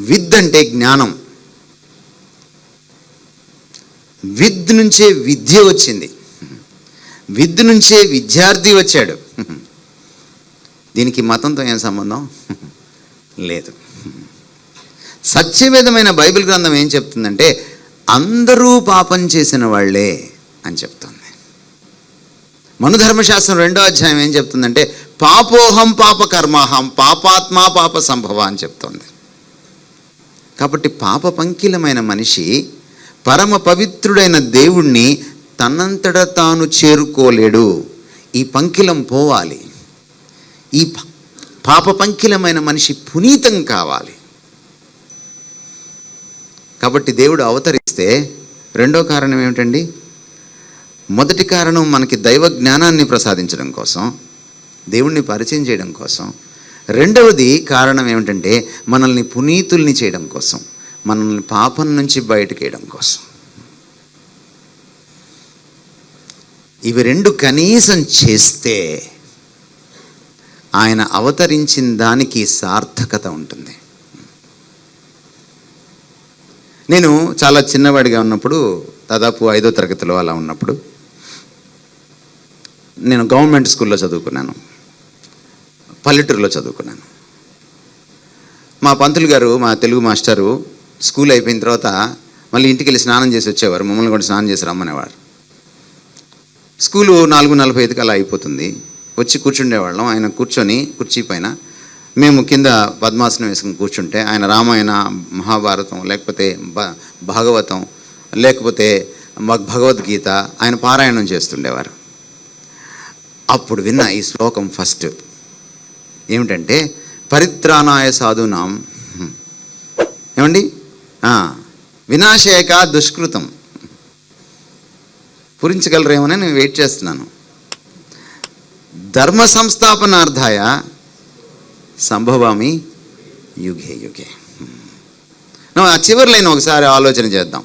విద్ అంటే జ్ఞానం. విద్ నుంచే విద్య వచ్చింది. విద్ నుంచే విద్యార్థి వచ్చాడు. దీనికి మతంతో ఏం సంబంధం లేదు. సత్యవేదమైన బైబిల్ గ్రంథం ఏం చెప్తుందంటే, అందరూ పాపం చేసిన వాళ్ళే అని చెప్తుంది. మనుధర్మశాస్త్రం 2వ అధ్యాయం ఏం చెప్తుందంటే, పాపోహం పాపకర్మాహం పాపాత్మా పాప సంభవ అని చెప్తోంది. కాబట్టి పాప పంకిలమైన మనిషి పరమ పవిత్రుడైన దేవుణ్ణి తనంతట తాను చేరుకోలేడు. ఈ పంకిలం పోవాలి. ఈ పాప పంకిలమైన మనిషి పునీతం కావాలి. కాబట్టి దేవుడు అవతరిస్తే రెండో కారణం ఏమిటండి? మొదటి కారణం మనకి దైవ జ్ఞానాన్ని ప్రసాదించడం కోసం, దేవుణ్ణి పరిచయం చేయడం కోసం. రెండవది కారణం ఏమిటంటే, మనల్ని పునీతుల్ని చేయడం కోసం, మనల్ని పాపం నుంచి బయటకేయడం కోసం. ఇవి రెండు కనీసం చేస్తే ఆయన అవతరించిన దానికి సార్థకత ఉంటుంది. నేను చాలా చిన్నవాడిగా ఉన్నప్పుడు, దాదాపు 5వ తరగతిలో అలా ఉన్నప్పుడు, నేను గవర్నమెంట్ స్కూల్లో చదువుకున్నాను, పల్లెటూరులో చదువుకున్నాను. మా పంతులు గారు, మా తెలుగు మాస్టరు స్కూల్ అయిపోయిన తర్వాత మళ్ళీ ఇంటికి వెళ్ళి స్నానం చేసి వచ్చేవారు. మమ్మల్ని కూడా స్నానం చేసి రమ్మనేవారు. స్కూలు 4:45కి అలా అయిపోతుంది. వచ్చి కూర్చుండేవాళ్ళం. ఆయన కూర్చొని కుర్చీ పైన, మేము కింద పద్మాసనం వేసుకుని కూర్చుంటే ఆయన రామాయణ, మహాభారతం, లేకపోతే భాగవతం, లేకపోతే భగవద్గీత ఆయన పారాయణం చేస్తుండేవారు. అప్పుడు విన్న ఈ శ్లోకం ఫస్ట్ ఏమిటంటే, పరిత్రాణాయ సాధూనాం, ఏమండి, వినాశయక దుష్కృతం. పూరించగలరేమోనే నేను వెయిట్ చేస్తున్నాను. ధర్మ సంస్థాపనార్థాయ సంభవామి యుగే యుగే. ఆ చివరి లైన్ ఒకసారి ఆలోచన చేద్దాం.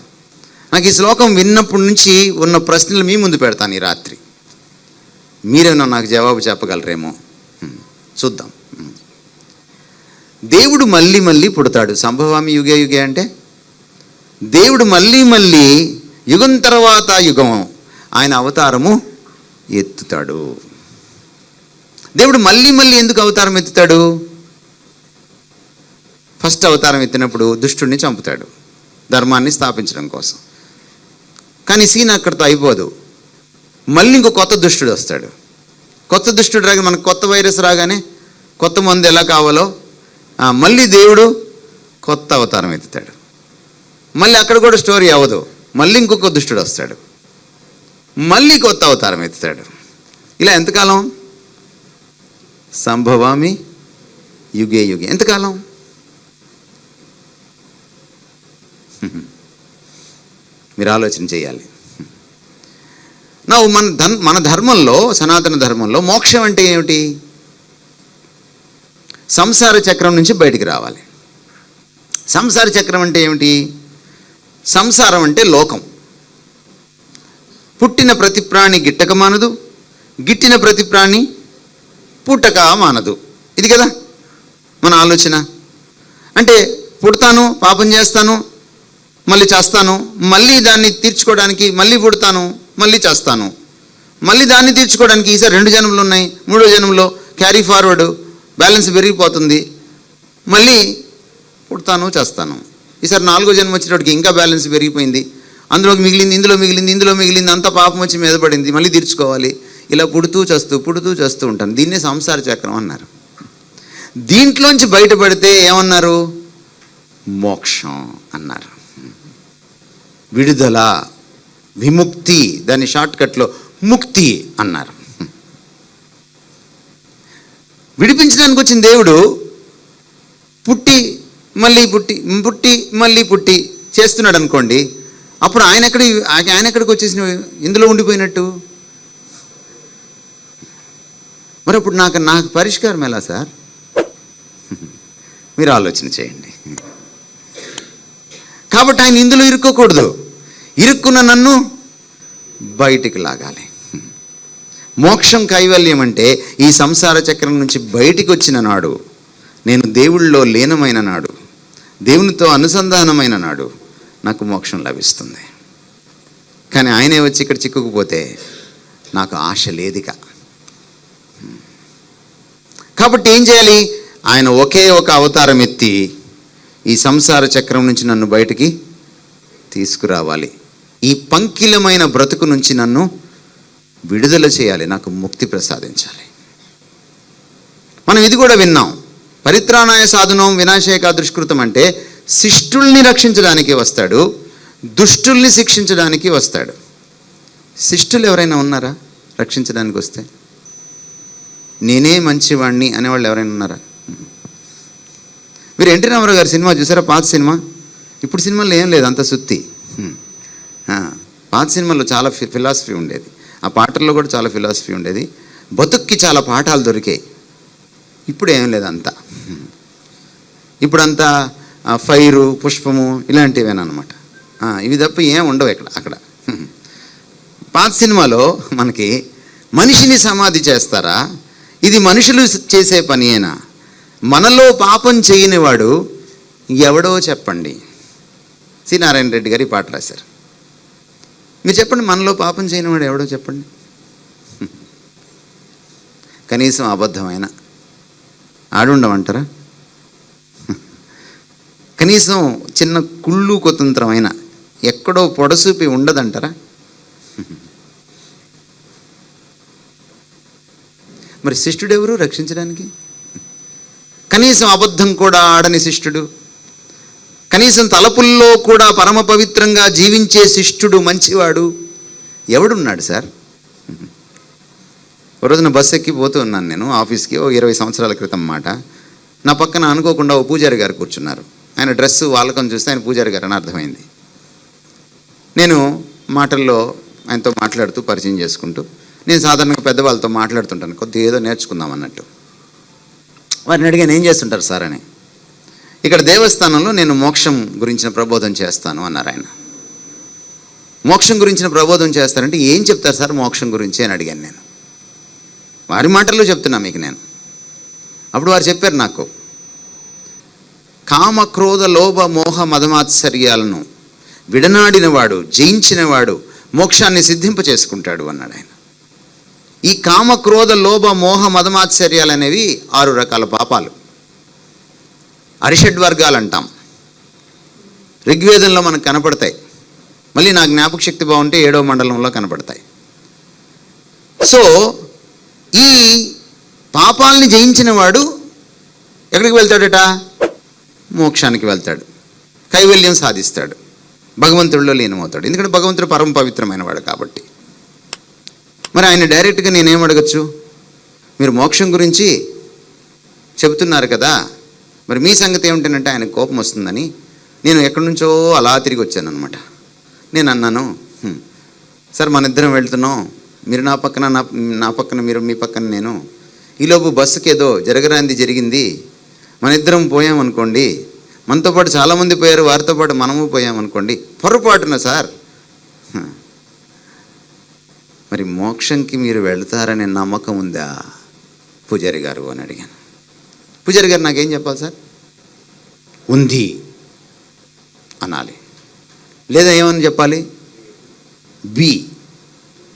నాకు ఈ శ్లోకం విన్నప్పటి నుంచి ఉన్న ప్రశ్నలు మీ ముందు పెడతాను ఈ రాత్రి. మీరేమన్నా నాకు జవాబు చెప్పగలరేమో చూద్దాం. దేవుడు మళ్ళీ మళ్ళీ పుడతాడు. సంభవామి యుగే యుగే అంటే దేవుడు మళ్ళీ మళ్ళీ యుగం తర్వాత యుగం ఆయన అవతారము ఎత్తుతాడు. దేవుడు మళ్ళీ మళ్ళీ ఎందుకు అవతారం ఎత్తుతాడు? ఫస్ట్ అవతారం ఎత్తినప్పుడు దుష్టుడిని చంపుతాడు, ధర్మాన్ని స్థాపించడం కోసం. కానీ సీన్ అక్కడితో అయిపోదు. మళ్ళీ ఇంకో కొత్త దుష్టుడు వస్తాడు. కొత్త దుష్టుడు రాగానే, మనకు కొత్త వైరస్ రాగానే కొత్త మందు ఎలా కావాలో మళ్ళీ దేవుడు కొత్త అవతారం ఎత్తుతాడు. మళ్ళీ అక్కడ కూడా స్టోరీ అవ్వదు. మళ్ళీ ఇంకొక దుష్టుడు వస్తాడు, మళ్ళీ కొత్త అవతారం ఎత్తుతాడు. ఇలా ఎంతకాలం? సంభవామి యుగే యుగే. ఎంతకాలం? మీరు ఆలోచన చేయాలి. మన ధర్మంలో, సనాతన ధర్మంలో మోక్షం అంటే ఏమిటి? సంసార చక్రం నుంచి బయటికి రావాలి. సంసార చక్రం అంటే ఏమిటి? సంసారం అంటే లోకం. పుట్టిన ప్రతి ప్రాణి గిట్టక మానదు, గిట్టిన ప్రతి ప్రాణి పుట్టక మానదు. ఇది కదా మన ఆలోచన. అంటే పుడతాను, పాపం చేస్తాను, మళ్ళీ చేస్తాను, మళ్ళీ దాన్ని తీర్చుకోవడానికి మళ్ళీ పుడతాను, మళ్ళీ చేస్తాను, మళ్ళీ దాన్ని తీర్చుకోవడానికి ఈసారి 2 జన్మలు ఉన్నాయి, 3వ జన్మలో క్యారీ ఫార్వర్డ్, బ్యాలెన్స్ పెరిగిపోతుంది, మళ్ళీ పుడతాను, చేస్తాను. ఈసారి 4వ జన్మ వచ్చేటప్పటికి ఇంకా బ్యాలెన్స్ పెరిగిపోయింది, అందులోకి మిగిలింది, ఇందులో మిగిలింది, ఇందులో మిగిలింది, అంతా పాపం వచ్చి మీద పడింది, మళ్ళీ తీర్చుకోవాలి. ఇలా పుడుతూ చేస్తూ ఉంటాను. దీన్నే సంసార చక్రం అన్నారు. దీంట్లోంచి బయటపడితే ఏమన్నారు? మోక్షం అన్నారు. విడుదల, విముక్తి, దాని షార్ట్కట్లో ముక్తి అన్నారు. విడిపించడానికి వచ్చిన దేవుడు పుట్టి మళ్ళీ పుట్టి చేస్తున్నాడు అనుకోండి, అప్పుడు ఆయన ఎక్కడికి వచ్చేసిన ఇందులో ఉండిపోయినట్టు? మరి అప్పుడు నాకు పరిష్కారం ఎలా సార్? మీరు ఆలోచన చేయండి. కాబట్టి ఆయన ఇందులో ఇరుక్కోకూడదు. ఇరుక్కున్న నన్ను బయటికి లాగాలి. మోక్షం కైవల్యం అంటే ఈ సంసార చక్రం నుంచి బయటికి వచ్చిన నాడు, నేను దేవుళ్ళలో లీనమైన నాడు, దేవునితో అనుసంధానమైన నాడు నాకు మోక్షం లభిస్తుంది. కానీ ఆయనే వచ్చి ఇక్కడ చిక్కుకుపోతే నాకు ఆశ లేదిక. కాబట్టి ఏం చేయాలి? ఆయన ఒకే ఒక అవతారం ఎత్తి ఈ సంసార చక్రం నుంచి నన్ను బయటికి తీసుకురావాలి. ఈ పంకిలమైన బ్రతుకు నుంచి నన్ను విడుదల చేయాలి, నాకు ముక్తి ప్రసాదించాలి. మనం ఇది కూడా విన్నాం, పరిత్రాణాయ సాధనం వినాశేక దుష్కృతం అంటే శిష్టుల్ని రక్షించడానికి వస్తాడు, దుష్టుల్ని శిక్షించడానికి వస్తాడు. శిష్టులు ఎవరైనా ఉన్నారా రక్షించడానికి వస్తే? నేనే మంచివాణ్ణి అనేవాళ్ళు ఎవరైనా ఉన్నారా? మీరు ఎన్టీ రామారావు గారి సినిమా చూసారా? పాత సినిమా. ఇప్పుడు సినిమాలో ఏం లేదు, అంత సుత్తి. పాత సినిమాలో చాలా ఫిలాసఫీ ఉండేది, ఆ పాటల్లో కూడా చాలా ఫిలాసఫీ ఉండేది, బతుక్కి చాలా పాఠాలు దొరికాయి. ఇప్పుడు ఏం లేదు, అంతా ఇప్పుడంతా ఫైరు పుష్పము ఇలాంటివేనమాట. ఇవి తప్ప ఏం ఉండవు అక్కడ. పాత సినిమాలో మనకి మనిషిని సమాధి చేస్తారా, ఇది మనుషులు చేసే పనియేనా, మనలో పాపం చేయనివాడు ఎవడో చెప్పండి. సి నారాయణ రెడ్డి గారు ఈ పాట రాశారు. మీరు చెప్పండి, మనలో పాపం చేయనివాడు ఎవడో చెప్పండి. కనీసం అబద్ధమైన ఆడుండమంటారా? కనీసం చిన్న కుళ్ళు కుతంత్రమైన ఎక్కడో పొడసూపి ఉండదంటారా? మరి శిష్టుడు ఎవరు రక్షించడానికి? కనీసం అబద్ధం కూడా ఆడని శిష్టుడు, కనీసం తలపుల్లో కూడా పరమ పవిత్రంగా జీవించే శిష్టుడు, మంచివాడు ఎవడున్నాడు సార్? ఒక రోజున బస్సు ఎక్కి పోతూ ఉన్నాను నేను ఆఫీస్కి, 20 సంవత్సరాల క్రితం మాట. నా పక్కన అనుకోకుండా ఓ పూజారి గారు కూర్చున్నారు. ఆయన డ్రెస్సు వాళ్ళకని చూస్తే ఆయన పూజారి గారు అని అర్థమైంది. నేను మాటల్లో ఆయనతో మాట్లాడుతూ పరిచయం చేసుకుంటూ, నేను సాధారణంగా పెద్దవాళ్ళతో మాట్లాడుతుంటాను, కొద్దిగా ఏదో నేర్చుకుందాం అన్నట్టు. వారిని అడిగాను, ఏం చేస్తుంటారు సార్ అని. ఇక్కడ దేవస్థానంలో నేను మోక్షం గురించిన ప్రబోధం చేస్తాను అన్నారు ఆయన. మోక్షం గురించిన ప్రబోధం చేస్తారంటే ఏం చెప్తారు సార్ మోక్షం గురించి అని అడిగాను నేను. వారి మాటల్లో చెప్తున్నా మీకు నేను. అప్పుడు వారు చెప్పారు నాకు, కామ క్రోధ లోభ మోహ మదమాత్సర్యాలను విడనాడినవాడు, జయించినవాడు మోక్షాన్ని సిద్ధింప చేసుకుంటాడు అన్నాడు ఆయన. ఈ కామ క్రోధ లోభ మోహ మదమాత్సర్యాలు అనేవి 6 రకాల పాపాలు, అరిషడ్వర్గాలు అంటాం. ఋగ్వేదంలో మనకు కనపడతాయి, మళ్ళీ నా జ్ఞాపక శక్తి బాగుంటే 7వ మండలంలో కనపడతాయి. సో ఈ పాపాలని జయించిన వాడు ఎక్కడికి వెళ్తాడట? మోక్షానికి వెళ్తాడు, కైవల్యం సాధిస్తాడు, భగవంతుడిలో లీనమవుతాడు. ఎందుకంటే భగవంతుడు పరమ పవిత్రమైన వాడు కాబట్టి. మరి ఆయన డైరెక్ట్గా నేనేం అడగచ్చు? మీరు మోక్షం గురించి చెబుతున్నారు కదా, మరి మీ సంగతి ఏమిటంటే ఆయనకు కోపం వస్తుందని నేను ఎక్కడి నుంచో అలా తిరిగి వచ్చాను అనమాట. నేను అన్నాను, సార్ మన ఇద్దరం వెళ్తున్నాం, మీరు నా పక్కన మీరు మీ పక్కన నేను, ఈలోపు బస్సుకి ఏదో జరగరాంది జరిగింది, మన ఇద్దరం పోయామనుకోండి, మనతో పాటు చాలామంది పోయారు, వారితో పాటు మనము పోయామనుకోండి, పొరపాటున సార్ మరి మోక్షంకి మీరు వెళ్తారనే నమ్మకం ఉందా పూజారి గారు అని అడిగాను. పూజారి గారు నాకేం చెప్పాలి సార్? ఉంది అనాలి, లేదా ఏమని చెప్పాలి? బి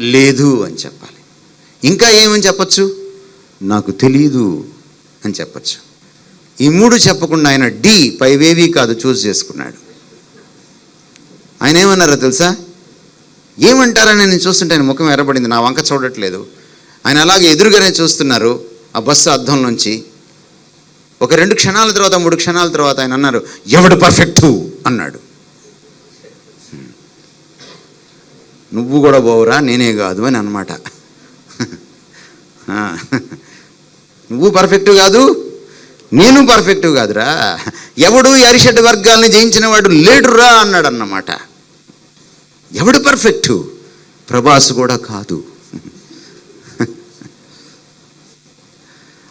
లేదు అని చెప్పాలి. ఇంకా ఏమని చెప్పచ్చు? నాకు తెలీదు అని చెప్పచ్చు. ఈ 3 చెప్పకుండా ఆయన డి పైవేవి కాదు చూస్ చేసుకున్నాడు. ఆయన ఏమన్నారో తెలుసా? ఏమంటారని నేను చూస్తుంటే ఆయన ముఖం ఎర్రబడింది, నా వంక చూడట్లేదు. ఆయన అలాగే ఎదురుగానే చూస్తున్నారు ఆ బస్సు అద్దం నుంచి. ఒక 2 క్షణాల తర్వాత 3 క్షణాల తర్వాత ఆయన అన్నారు, ఎవడు పర్ఫెక్టు అన్నాడు. నువ్వు కూడా పోవురా, నేనే కాదు అని అన్నమాట. నువ్వు పర్ఫెక్ట్ కాదు, నేను పర్ఫెక్ట్ కాదురా, ఎవడు అరిషడ్ వర్గాల్ని జయించిన వాడు లేడురా అన్నాడు అన్నమాట. ఎవడు పర్ఫెక్టు? ప్రభాస్ కూడా కాదు.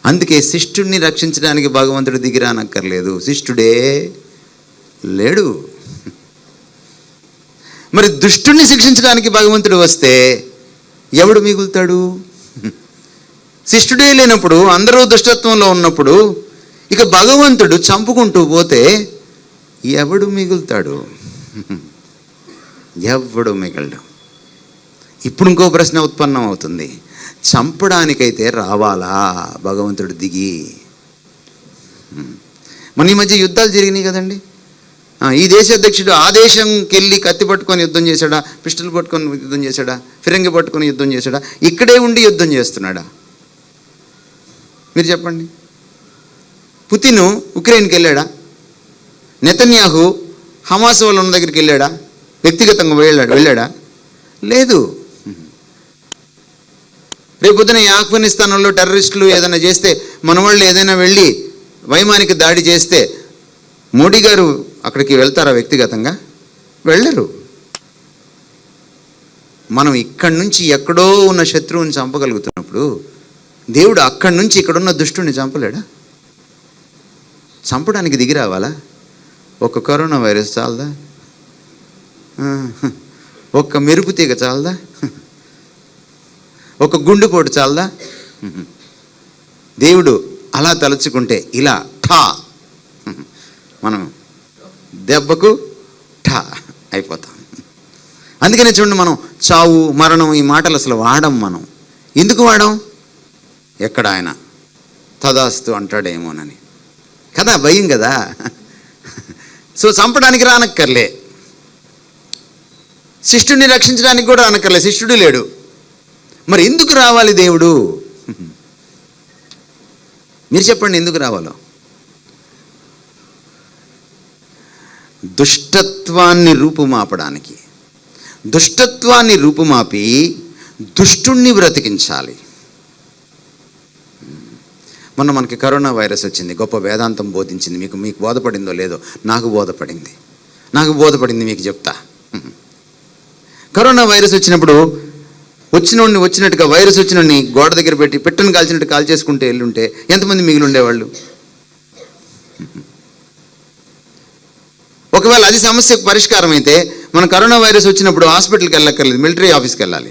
అందుకే శిష్టుడిని రక్షించడానికి భగవంతుడు దిగిరానక్కర్లేదు, శిష్టుడే లేడు. మరి దుష్టుణ్ణి శిక్షించడానికి భగవంతుడు వస్తే ఎవడు మిగులుతాడు? శిష్టుడే లేనప్పుడు, అందరూ దుష్టత్వంలో ఉన్నప్పుడు ఇక భగవంతుడు చంపుకుంటూ పోతే ఎవడు మిగులుతాడు? ఎవడు మిగలడు. ఇప్పుడు ఇంకో ప్రశ్న ఉత్పన్నం అవుతుంది, చంపడానికైతే రావాలా భగవంతుడు దిగి? మన ఈ మధ్య యుద్ధాలు జరిగినాయి కదండి. ఈ దేశ అధ్యక్షుడు ఆ దేశంకి వెళ్ళి కత్తి పట్టుకొని యుద్ధం చేశాడా, పిస్టల్ పట్టుకొని యుద్ధం చేశాడా, ఫిరంగి పట్టుకొని యుద్ధం చేశాడా, ఇక్కడే ఉండి యుద్ధం చేస్తున్నాడా? మీరు చెప్పండి. పుతిన్ ఉక్రెయిన్కి వెళ్ళాడా? నెతన్యాహు హమాస్ వాళ్ళు ఉన్న దగ్గరికి వెళ్ళాడా? వ్యక్తిగతంగా వెళ్ళాడా? లేదు. రేపొద్దున ఈ ఆఫ్ఘనిస్తాన్లో టెర్రరిస్టులు ఏదైనా చేస్తే, మన వాళ్ళు ఏదైనా వెళ్ళి వైమానిక దాడి చేస్తే మోడీ గారు అక్కడికి వెళ్తారా వ్యక్తిగతంగా? వెళ్ళరు. మనం ఇక్కడి నుంచి ఎక్కడో ఉన్న శత్రువుని చంపగలుగుతున్నప్పుడు దేవుడు అక్కడి నుంచి ఇక్కడున్న దుష్టుని చంపలేడా? చంపడానికి దిగి రావాలా? ఒక కరోనా వైరస్ చాలదా? ఒక్క మెరుపు తీగ చాలదా? ఒక గుండెపోటు చాలదా? దేవుడు అలా తలుచుకుంటే ఇలా ఠా, మనం దెబ్బకు ఠా అయిపోతాం. అందుకనే చూడండి, మనం చావు మరణం ఈ మాటలు అసలు వాడం. మనం ఎందుకు వాడాం? ఎక్కడ ఆయన తదాస్తు అంటాడేమోనని కదా, భయం కదా. సో చంపడానికి రానక్కర్లే, శిష్టుడిని రక్షించడానికి కూడా రానక్కర్లే, శిష్టుడు లేడు. మరి ఎందుకు రావాలి దేవుడు? మీరు చెప్పండి, ఎందుకు రావాలో? దుష్టత్వాన్ని రూపుమాపడానికి. దుష్టత్వాన్ని రూపుమాపి దుష్టుణ్ణి బ్రతికించాలి. మొన్న మనకి కరోనా వైరస్ వచ్చింది, గొప్ప వేదాంతం బోధించింది. మీకు బోధపడిందో లేదో, నాకు బోధపడింది మీకు చెప్తా. కరోనా వైరస్ వచ్చినప్పుడు వచ్చినట్టుగా వైరస్ వచ్చినోడిని గోడ దగ్గర పెట్టి పెట్టను కాల్చినట్టు కాల్ చేసుకుంటే వెళ్ళుంటే ఎంతమంది మిగిలి ఉండేవాళ్ళు? ఒకవేళ అది సమస్యకు పరిష్కారం అయితే, మన కరోనా వైరస్ వచ్చినప్పుడు హాస్పిటల్కి వెళ్ళక్కర్లేదు, మిలిటరీ ఆఫీస్కి వెళ్ళాలి.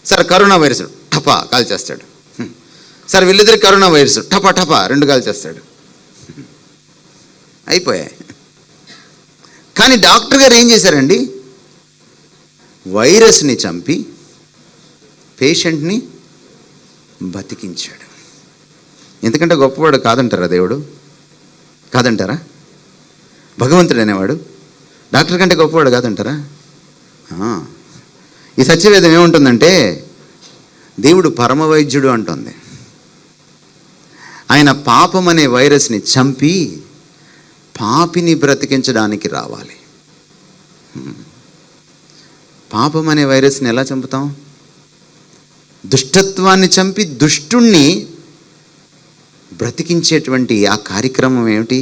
సార్ కరోనా వైరస్ టపా కాల్ చేస్తాడు. సార్ వీళ్ళిద్దరికి కరోనా వైరస్ టపా టపా 2 కాల్ చేస్తాడు. అయిపోయాయి. కానీ డాక్టర్ గారు ఏం చేశారండి? వైరస్ని చంపి పేషెంట్ని బతికించాడు. ఎందుకంటే గొప్పవాడు కాదంటారా దేవుడు? కాదంటారా? భగవంతుడు అనేవాడు డాక్టర్ కంటే గొప్పవాడు కాదంటారా? ఈ సత్యవేదం ఏముంటుందంటే, దేవుడు పరమవైద్యుడు అంటుంది. ఆయన పాపం అనే వైరస్ని చంపి పాపిని బ్రతికించడానికి రావాలి. పాపం అనే వైరస్ని ఎలా చంపుతాం? దుష్టత్వాన్ని చంపి దుష్టుణ్ణి బ్రతికించేటువంటి ఆ కార్యక్రమం ఏమిటి?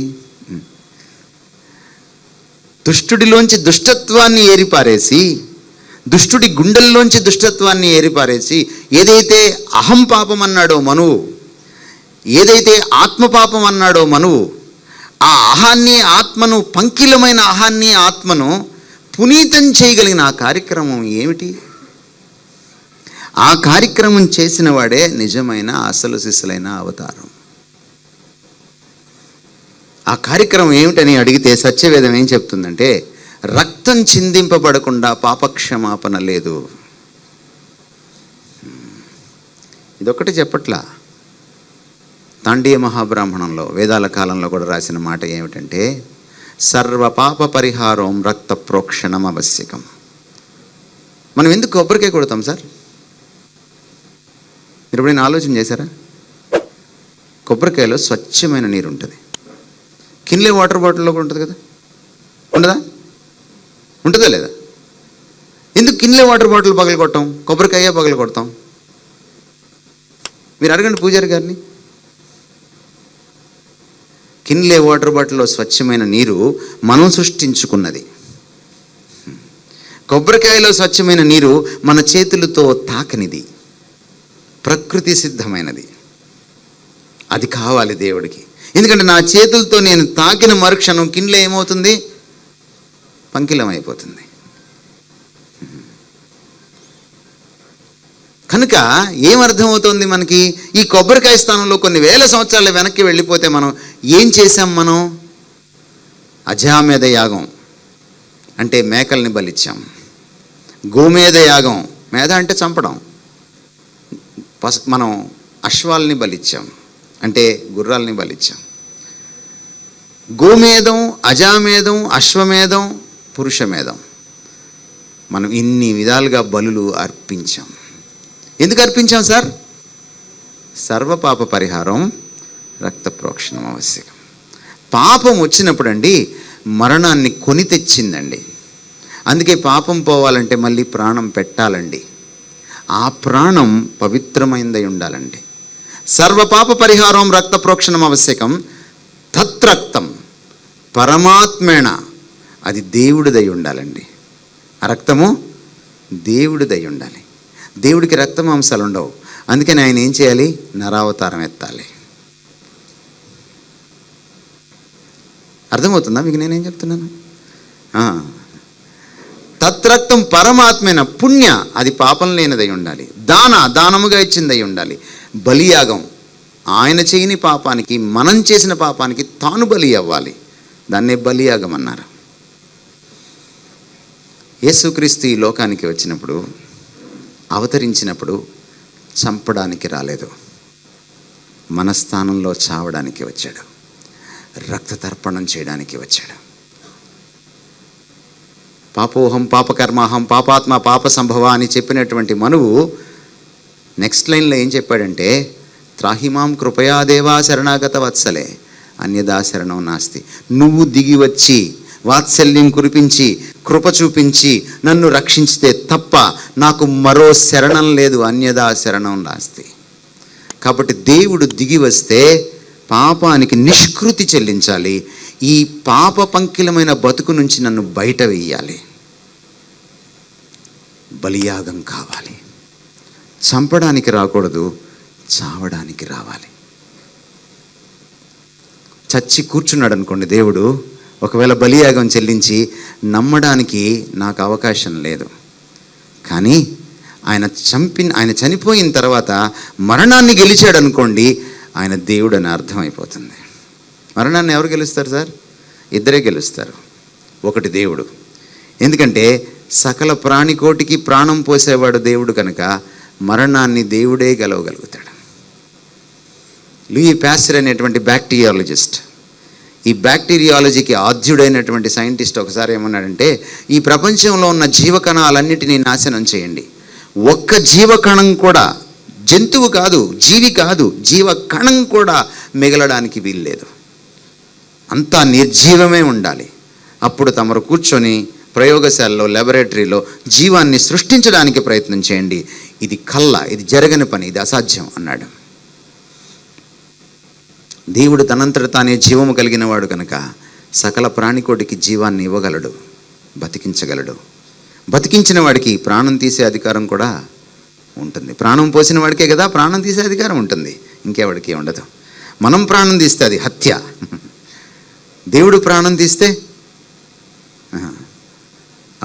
దుష్టుడిలోంచి దుష్టత్వాన్ని ఏరిపారేసి, దుష్టుడి గుండెల్లోంచి దుష్టత్వాన్ని ఏరిపారేసి, ఏదైతే అహం పాపం అన్నాడో మనువు, ఏదైతే ఆత్మపాపం అన్నాడో మనువు, ఆ అహాన్ని ఆత్మను, పంకిలమైన అహాన్ని ఆత్మను పునీతం చేయగలిగిన ఆ కార్యక్రమం ఏమిటి? ఆ కార్యక్రమం చేసిన వాడే నిజమైన అసలు సిసలైన అవతారం. ఆ కార్యక్రమం ఏమిటని అడిగితే సత్యవేదం ఏం చెప్తుందంటే, రక్తం చిందింపబడకుండా పాపక్షమాపణ లేదు. ఇదొక్కటి చెప్పట్లా. తాండీయ మహాబ్రాహ్మణంలో వేదాల కాలంలో కూడా రాసిన మాట ఏమిటంటే, సర్వపాప పరిహారం రక్త ప్రోక్షణం ఆవశ్యకం. మనం ఎందుకు కొబ్బరికాయ కొడతాం సార్? మీరు ఎప్పుడైనా ఆలోచన చేశారా? కొబ్బరికాయలో స్వచ్ఛమైన నీరు ఉంటుంది. కిన్లే వాటర్ బాటిల్లో కూడా ఉంటుంది కదా, ఉండదా? ఉంటుందా లేదా? ఎందుకు కిన్లే వాటర్ బాటిల్ పగలు కొడతాం, కొబ్బరికాయ పగలు కొడతాం? మీరు అడగండి పూజారి గారిని. కిన్లే వాటర్ బాటిల్లో స్వచ్ఛమైన నీరు మనం సృష్టించుకున్నది. కొబ్బరికాయలో స్వచ్ఛమైన నీరు మన చేతులతో తాకనిది, ప్రకృతి సిద్ధమైనది. అది కావాలి దేవుడికి. ఎందుకంటే నా చేతులతో నేను తాకిన మరుక్షణం కిన్లే ఏమవుతుంది? పంకిలం అయిపోతుంది. కనుక ఏమర్థమవుతుంది మనకి? ఈ కొబ్బరికాయ స్థానంలో కొన్ని వేల సంవత్సరాల వెనక్కి వెళ్ళిపోతే మనం ఏం చేశాం? మనం అజామేధ యాగం అంటే మేకల్ని బలిచ్చాం. గోమేధ యాగం, మేధ అంటే చంపడం, మనం అశ్వాల్ని బలిచ్చాం అంటే గుర్రాలని బలిచ్చాం. గోమేధం, అజామేధం, అశ్వమేధం, పురుషమేధం, మనం ఇన్ని విధాలుగా బలులు అర్పించాం. ఎందుకు అర్పించాం సార్? సర్వపాప పరిహారం, రక్త ప్రోక్షణం ఆవశ్యకం. పాపం వచ్చినప్పుడు అండి మరణాన్ని కొని తెచ్చిందండి. అందుకే పాపం పోవాలంటే మళ్ళీ ప్రాణం పెట్టాలండి. ఆ ప్రాణం పవిత్రమైనదై ఉండాలండి. సర్వపాప పరిహారం రక్త ప్రోక్షణం ఆవశ్యకం. తత్రక్తం పరమాత్మేణ, అది దేవుడిదై ఉండాలండి. ఆ రక్తము దేవుడిదై ఉండాలి. దేవుడికి రక్త మాంసాలు ఉండవు. అందుకని ఆయన ఏం చేయాలి? నరావతారం ఎత్తాలి. అర్థమవుతుందా మీకు నేనేం చెప్తున్నాను? తత్రక్తం పరమాత్మైన పుణ్య, అది పాపం లేనిదై ఉండాలి. దానముగా ఇచ్చిందై ఉండాలి. బలియాగం, ఆయన చేయని పాపానికి, మనం చేసిన పాపానికి తాను బలి అవ్వాలి. దాన్నే బలియాగం అన్నారు. యేసుక్రీస్తు ఈ లోకానికి వచ్చినప్పుడు, అవతరించినప్పుడు చంపడానికి రాలేదు, మన స్థానంలో చావడానికి వచ్చాడు. రక్త తర్పణం చేయడానికి వచ్చాడు. పాపోహం పాపకర్మాహం పాపాత్మ పాప సంభవ అని చెప్పినటువంటి మనువు నెక్స్ట్ లైన్లో ఏం చెప్పాడంటే, త్రాహిమాం కృపయా దేవా శరణాగత వత్సలే అన్యదా శరణం నాస్తి. నువ్వు దిగి వచ్చి వాత్సల్యం కురిపించి కృప చూపించి నన్ను రక్షించితే తప్ప నాకు మరో శరణం లేదు, అన్యదా శరణం నాస్తి. కాబట్టి దేవుడు దిగి వస్తే పాపానికి నిష్కృతి చెల్లించాలి. ఈ పాప పంకిలమైన బతుకు నుంచి నన్ను బయట వెయ్యాలి. బలియాగం కావాలి. చంపడానికి రాకూడదు, చావడానికి రావాలి. చచ్చి కూర్చున్నాడు అనుకోండి దేవుడు, ఒకవేళ బలియాగం చెల్లించి నమ్మడానికి నాకు అవకాశం లేదు. కానీ ఆయన చనిపోయిన తర్వాత మరణాన్ని గెలిచాడు అనుకోండి, ఆయన దేవుడు అని అర్థమైపోతుంది. మరణాన్ని ఎవరు గెలుస్తారు సార్? ఇద్దరే గెలుస్తారు. ఒకటి దేవుడు. ఎందుకంటే సకల ప్రాణికోటికి ప్రాణం పోసేవాడు దేవుడు కనుక మరణాన్ని దేవుడే గెలవగలుగుతాడు. లూయి పాస్చర్ అనేటువంటి బ్యాక్టీరియాలజిస్ట్, ఈ బ్యాక్టీరియాలజీకి ఆద్యుడైనటువంటి సైంటిస్ట్ ఒకసారి ఏమన్నాడంటే, ఈ ప్రపంచంలో ఉన్న జీవకణాలన్నిటినీ నాశనం చేయండి, ఒక్క జీవకణం కూడా, జంతువు కాదు, జీవి కాదు, జీవకణం కూడా మిగలడానికి వీల్లేదు, అంతా నిర్జీవమే ఉండాలి. అప్పుడు తమరు కూర్చొని ప్రయోగశాలలో, లాబొరేటరీలో జీవాన్ని సృష్టించడానికి ప్రయత్నం చేయండి. ఇది ఇది జరగని పని, ఇది అసాధ్యం అన్నాడు. దేవుడు తనంతట తానే జీవము కలిగిన వాడు కనుక సకల ప్రాణికోటికి జీవాన్ని ఇవ్వగలడు, బతికించగలడు. బతికించిన వాడికి ప్రాణం తీసే అధికారం కూడా ఉంటుంది. ప్రాణం పోసిన వాడికే కదా ప్రాణం తీసే అధికారం ఉంటుంది, ఇంకెవడికి ఉండదు. మనం ప్రాణం తీస్తే అది హత్య, దేవుడు ప్రాణం తీస్తే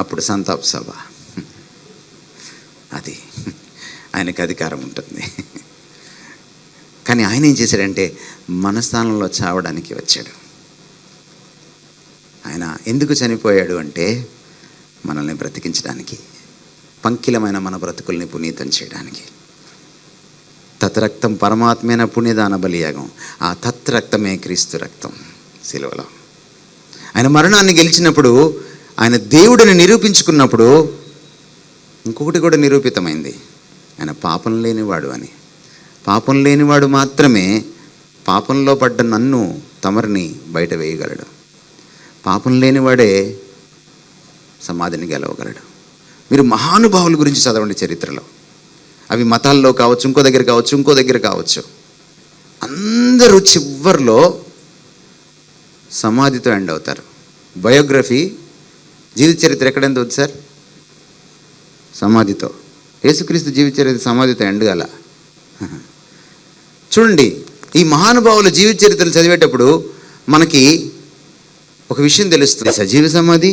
అప్పుడు సంతాప సభ. అది ఆయనకు అధికారం ఉంటుంది. కానీ ఆయన ఏం చేశాడంటే మన స్థానంలో చావడానికి వచ్చాడు. ఆయన ఎందుకు చనిపోయాడు అంటే మనల్ని బ్రతికించడానికి, పంకిలమైన మన బ్రతుకుల్ని పునీతం చేయడానికి. తత్రక్తం పరమాత్మైన పుణ్యదాన బలియాగం, ఆ తత్రక్తమే క్రీస్తు రక్తం శిలువలో. ఆయన మరణాన్ని గెలిచినప్పుడు, ఆయన దేవుడిని నిరూపించుకున్నప్పుడు ఇంకొకటి కూడా నిరూపితమైంది, ఆయన పాపం లేనివాడు అని. పాపం లేనివాడు మాత్రమే పాపంలో పడ్డ నన్ను, తమరిని బయట వేయగలడు. పాపం లేనివాడే సమాధిని గెలవగలడు. మీరు మహానుభావుల గురించి చదవండి చరిత్రలో. అవి మతాల్లో కావచ్చు, ఇంకో దగ్గర కావచ్చు. అందరూ చివరిలో సమాధితో ఎండ్ అవుతారు. బయోగ్రఫీ, జీవిత చరిత్ర ఎక్కడ ఎంత అవుతుంది సార్? సమాధితో. యేసుక్రీస్తు జీవిత చరిత్ర సమాధితో ఎండ్ కాల. చూడండి, ఈ మహానుభావుల జీవిత చరిత్రలు చదివేటప్పుడు మనకి ఒక విషయం తెలుస్తుంది. సజీవ సమాధి,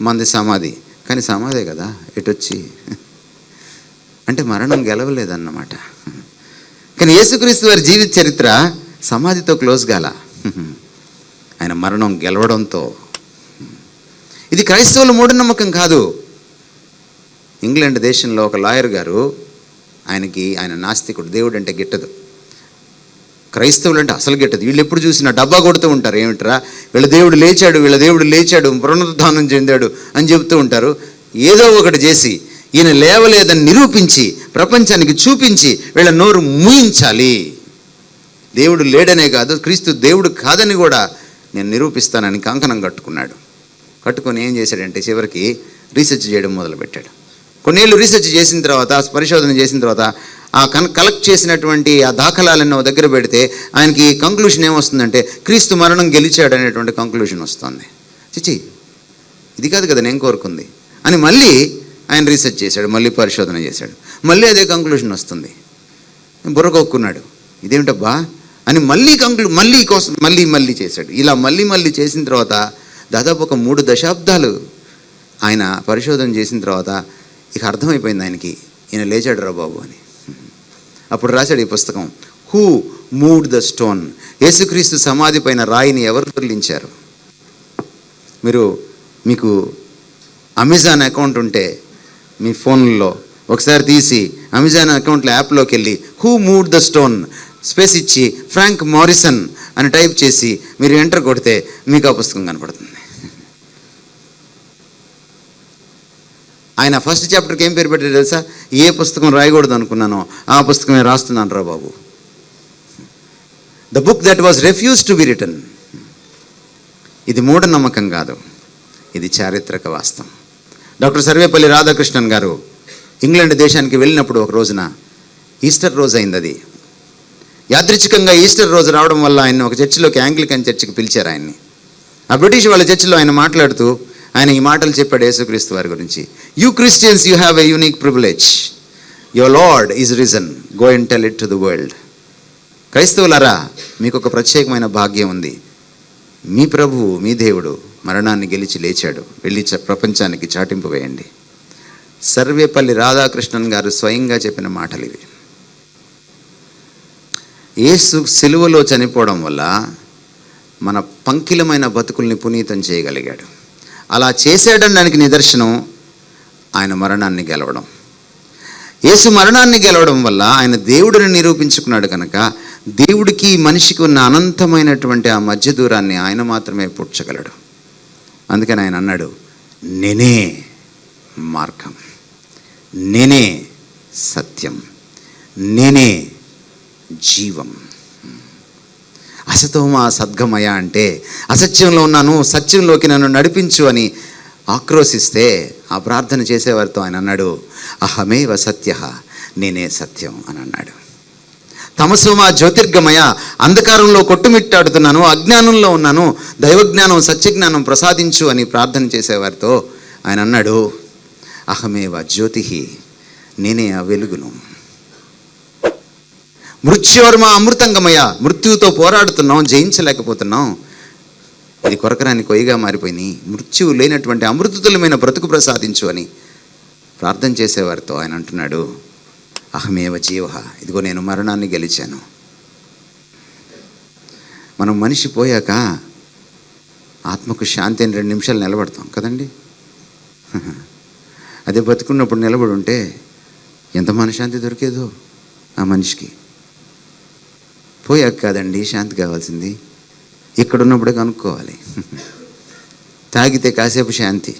మంది సమాధి, కానీ సమాధే కదా ఎటొచ్చి, అంటే మరణం గెలవలేదన్నమాట. కానీ యేసుక్రీస్తు వారి జీవిత చరిత్ర సమాధితో క్లోజ్ కాల, ఆయన మరణం గెలవడంతో. ఇది క్రైస్తవుల మూఢనమ్మకం కాదు. ఇంగ్లాండ్ దేశంలో ఒక లాయర్ గారు, ఆయన నాస్తికుడు, దేవుడు అంటే గిట్టదు, క్రైస్తవులు అంటే అసలు గిట్టదు. వీళ్ళు ఎప్పుడు చూసినా డబ్బా కొడుతూ ఉంటారు. ఏమిట్రా వీళ్ళ దేవుడు లేచాడు, పునరుద్ధానం చెందాడు అని చెబుతూ ఉంటారు. ఏదో ఒకటి చేసి ఈయన లేవలేదని నిరూపించి ప్రపంచానికి చూపించి వీళ్ళ నోరు మూయించాలి. దేవుడు లేడనే కాదు, క్రీస్తు దేవుడు కాదని కూడా నేను నిరూపిస్తానని కంకణం కట్టుకొని ఏం చేశాడంటే చివరికి రీసెర్చ్ చేయడం మొదలుపెట్టాడు. కొన్నేళ్ళు రీసెర్చ్ చేసిన తర్వాత, పరిశోధన చేసిన తర్వాత, ఆ కలెక్ట్ చేసినటువంటి ఆ దాఖలాలను దగ్గర పెడితే ఆయనకి కంక్లూషన్ ఏమొస్తుందంటే క్రీస్తు మరణం గెలిచాడు అనేటువంటి కంక్లూషన్ వస్తుంది. చిచి, ఇది కాదు కదా నేను కోరుకుంది అని మళ్ళీ ఆయన రీసెర్చ్ చేశాడు, మళ్ళీ పరిశోధన చేశాడు, మళ్ళీ అదే కంక్లూషన్ వస్తుంది. బుర్రకొక్కున్నాడు, ఇదేమిటబ్బా అని మళ్ళీ చేశాడు. ఇలా మళ్ళీ చేసిన తర్వాత దాదాపు ఒక 3 దశాబ్దాలు ఆయన పరిశోధన చేసిన తర్వాత ఇక అర్థమైపోయింది ఆయనకి, ఈయన లేచాడు రా బాబు అని. అప్పుడు రాశాడు ఈ పుస్తకం, హూ మూవ్డ్ ద స్టోన్. యేసుక్రీస్తు సమాధి పైన రాయిని ఎవరు దొర్లించారు? మీకు అమెజాన్ అకౌంట్ ఉంటే మీ ఫోన్లో ఒకసారి తీసి అమెజాన్ అకౌంట్లో యాప్లోకి వెళ్ళి who moved the stone space ఇచ్చి ఫ్రాంక్ మారిసన్ అని టైప్ చేసి మీరు ఎంటర్ కొడితే మీకు ఆ పుస్తకం కనపడుతుంది. ఆయన ఫస్ట్ చాప్టర్కి ఏం పేరు పెట్టారు తెలుసా? ఏ పుస్తకం రాయకూడదు అనుకున్నానో ఆ పుస్తకమే రాస్తున్నాను రా బాబు. The book that was refused to be written. ఇది మూఢనమ్మకం కాదు, ఇది చారిత్రక వాస్తవం. డాక్టర్ సర్వేపల్లి రాధాకృష్ణన్ గారు ఇంగ్లాండ్ దేశానికి వెళ్ళినప్పుడు ఒక రోజున ఈస్టర్ రోజు అయింది. అది యాదృచ్ఛికంగా ఈస్టర్ రోజు రావడం వల్ల ఆయన ఒక చర్చిలోకి, యాంగ్లికన్ చర్చికి పిలిచారు ఆయన్ని. ఆ బ్రిటిష్ వాళ్ళ చర్చిలో ఆయన మాట్లాడుతూ ఆయన ఈ మాటలు చెప్పాడు యేసుక్రీస్తు వారి గురించి. You Christians, you have a unique privilege. Your Lord is risen, go and tell it to the world. క్రైస్తవులారా, మీకు ఒక ప్రత్యేకమైన భాగ్యం ఉంది. మీ ప్రభువు, మీ దేవుడు మరణాన్ని గెలిచి లేచాడు, వెళ్ళి ప్రపంచానికి చాటింపు వేయండి. సర్వేపల్లి రాధాకృష్ణన్ గారు స్వయంగా చెప్పిన మాటలు ఇవి. యేసు సిలువలో చనిపోవడం వల్ల మన పంకిలమైన బతుకుల్ని పునీతం చేయగలిగాడు. అలా చేశాడనడానికి నిదర్శనం ఆయన మరణాన్ని గెలవడం. యేసు మరణాన్ని గెలవడం వల్ల ఆయన దేవుడిని నిరూపించుకున్నాడు కనుక దేవుడికి మనిషికి ఉన్న అనంతమైనటువంటి ఆ మధ్య దూరాన్ని ఆయన మాత్రమే పూడ్చగలడు. అందుకని ఆయన అన్నాడు, నేనే మార్గం, నేనే సత్యం, నేనే జీవం. అసతోమా సద్గమయ అంటే అసత్యంలో ఉన్నాను, సత్యంలోకి నన్ను నడిపించు అని ఆక్రోశిస్తే ఆ ప్రార్థన చేసేవారితో ఆయన అన్నాడు, అహమేవ సత్య, నేనే సత్యం అని అన్నాడు. తమసోమా జ్యోతిర్గమయ, అంధకారంలో కొట్టుమిట్టాడుతున్నాను, అజ్ఞానంలో ఉన్నాను, దైవజ్ఞానం సత్యజ్ఞానం ప్రసాదించు అని ప్రార్థన చేసేవారితో ఆయన అన్నాడు, అహమేవ జ్యోతి, నేనే ఆ వెలుగును. మృత్యోర్మ అమృతంగమయ, మృత్యువుతో పోరాడుతున్నాం, జయించలేకపోతున్నాం, ఇది కొరకరాని కొయ్యగా మారిపోయినాయి, మృత్యువు లేనటువంటి అమృతతులమైన బ్రతుకు ప్రసాదించు అని ప్రార్థన చేసేవారితో ఆయన అంటున్నాడు, అహమేవ జీవ, ఇదిగో నేను మరణాన్ని గెలిచాను. మనం మనిషి పోయాక ఆత్మకు శాంతి అని 2 నిమిషాలు నిలబడతాం కదండి. అదే బతుకున్నప్పుడు నిలబడి ఉంటే ఎంత మనశ్శాంతి దొరికేదో ఆ మనిషికి. పోయాక కాదండి శాంతి కావాల్సింది, ఇక్కడున్నప్పుడే కనుక్కోవాలి. తాగితే కాసేపు శాంతి,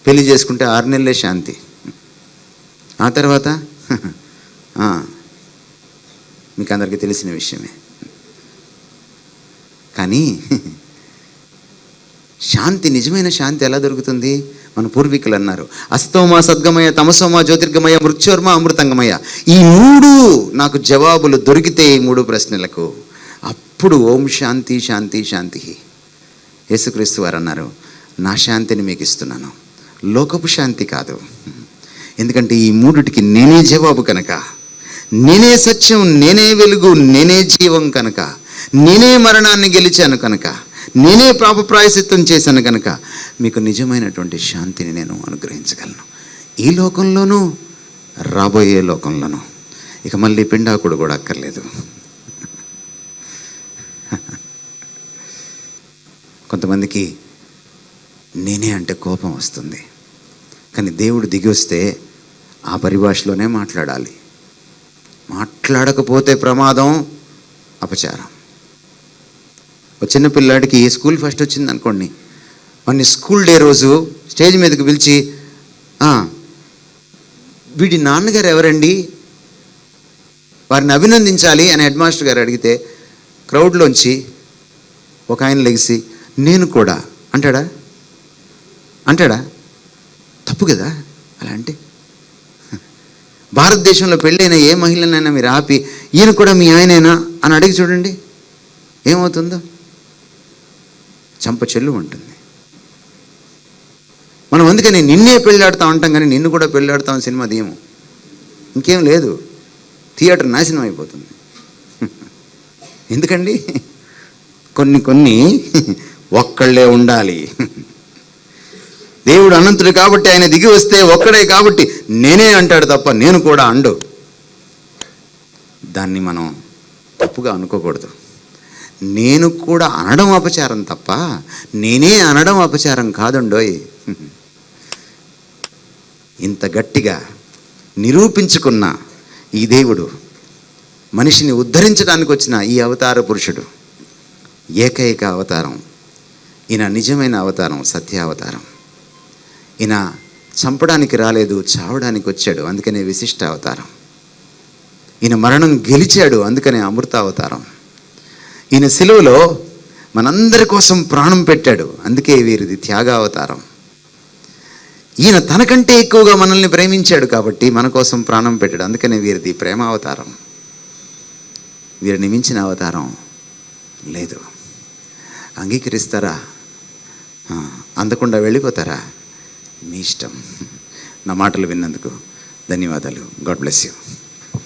పెళ్లి చేసుకుంటే 6 నెలలే శాంతి, ఆ తర్వాత మీకు అందరికీ తెలిసిన విషయమే. కానీ శాంతి, నిజమైన శాంతి ఎలా దొరుకుతుంది? మన పూర్వీకులు అన్నారు, అస్తోమ సద్గమయ, తమసోమ జ్యోతిర్గమయ, మృత్యోర్మ అమృతంగమయ. ఈ 3 నాకు జవాబులు దొరికితే ఈ 3 ప్రశ్నలకు, అప్పుడు ఓం శాంతి శాంతి శాంతి. యేసుక్రీస్తు వారు అన్నారు, నా శాంతిని మీకు ఇస్తున్నాను, లోకపు శాంతి కాదు. ఎందుకంటే ఈ 3టికి నేనే జవాబు కనుక, నేనే సత్యం, నేనే వెలుగు, నేనే జీవం కనుక, నేనే మరణాన్ని గెలిచాను కనుక, నేనే పాప ప్రాయశ్చిత్తం చేశాను కనుక మీకు నిజమైనటువంటి శాంతిని నేను అనుగ్రహించగలను, ఈ లోకంలోనూ రాబోయే లోకంలోనూ. ఇక మళ్ళీ పిండాకుడు కూడా అక్కర్లేదు. కొంతమందికి నేనే అంటే కోపం వస్తుంది, కానీ దేవుడు దిగి వస్తే ఆ పరిభాషలోనే మాట్లాడాలి. మాట్లాడకపోతే ప్రమాదం, అపచారం. ఒక చిన్న పిల్లాడికి స్కూల్ ఫస్ట్ వచ్చింది అనుకోండి, వాడిని స్కూల్ డే రోజు స్టేజ్ మీదకి పిలిచి, వీడి నాన్నగారు ఎవరండి, వారిని అభినందించాలి అని హెడ్ మాస్టర్ గారు అడిగితే క్రౌడ్లోంచి ఒక ఆయన లెగిసి నేను కూడా అంటాడా? తప్పు కదా అలా అంటే. భారతదేశంలో పెళ్ళైన ఏ మహిళనైనా మీరు ఆపి ఈయన కూడా మీ ఆయనేనా అని అడిగి చూడండి, ఏమవుతుందో. చంప చెల్లు ఉంటుంది. మనం అందుకని నిన్నే పెళ్ళాడుతాం అంటాం, కానీ నిన్ను కూడా పెళ్ళాడుతాం సినిమా దియము. ఇంకేం లేదు, థియేటర్ నాశనం అయిపోతుంది. ఎందుకండి? కొన్ని ఒక్కళ్ళే ఉండాలి. దేవుడు అనంతుడు కాబట్టి ఆయన దిగి వస్తే ఒక్కడే కాబట్టి నేనే అంటాడు తప్ప నేను కూడా అండు. దాన్ని మనం తప్పుగా అనుకోకూడదు. నేను కూడా అనడం అపచారం తప్ప నేనే అనడం అపచారం కాదండోయ్. ఇంత గట్టిగా నిరూపించుకున్న ఈ దేవుడు, మనిషిని ఉద్ధరించడానికి వచ్చిన ఈ అవతార పురుషుడు, ఏకైక అవతారం. ఈయన నిజమైన అవతారం, సత్యావతారం. ఈయన చంపడానికి రాలేదు, చావడానికి వచ్చాడు, అందుకనే విశిష్ట అవతారం. ఈయన మరణం గెలిచాడు, అందుకనే అమృతావతారం. ఈయన సిలువలో మనందరి కోసం ప్రాణం పెట్టాడు, అందుకే వీరిది త్యాగావతారం. ఈయన తనకంటే ఎక్కువగా మనల్ని ప్రేమించాడు కాబట్టి మన కోసం ప్రాణం పెట్టాడు, అందుకనే వీరిది ప్రేమావతారం. వీరిని మించిన అవతారం లేదు. అంగీకరిస్తారా? అందకుండా వెళ్ళిపోతారా? మీ ఇష్టం. నా మాటలు విన్నందుకు ధన్యవాదాలు. God bless you.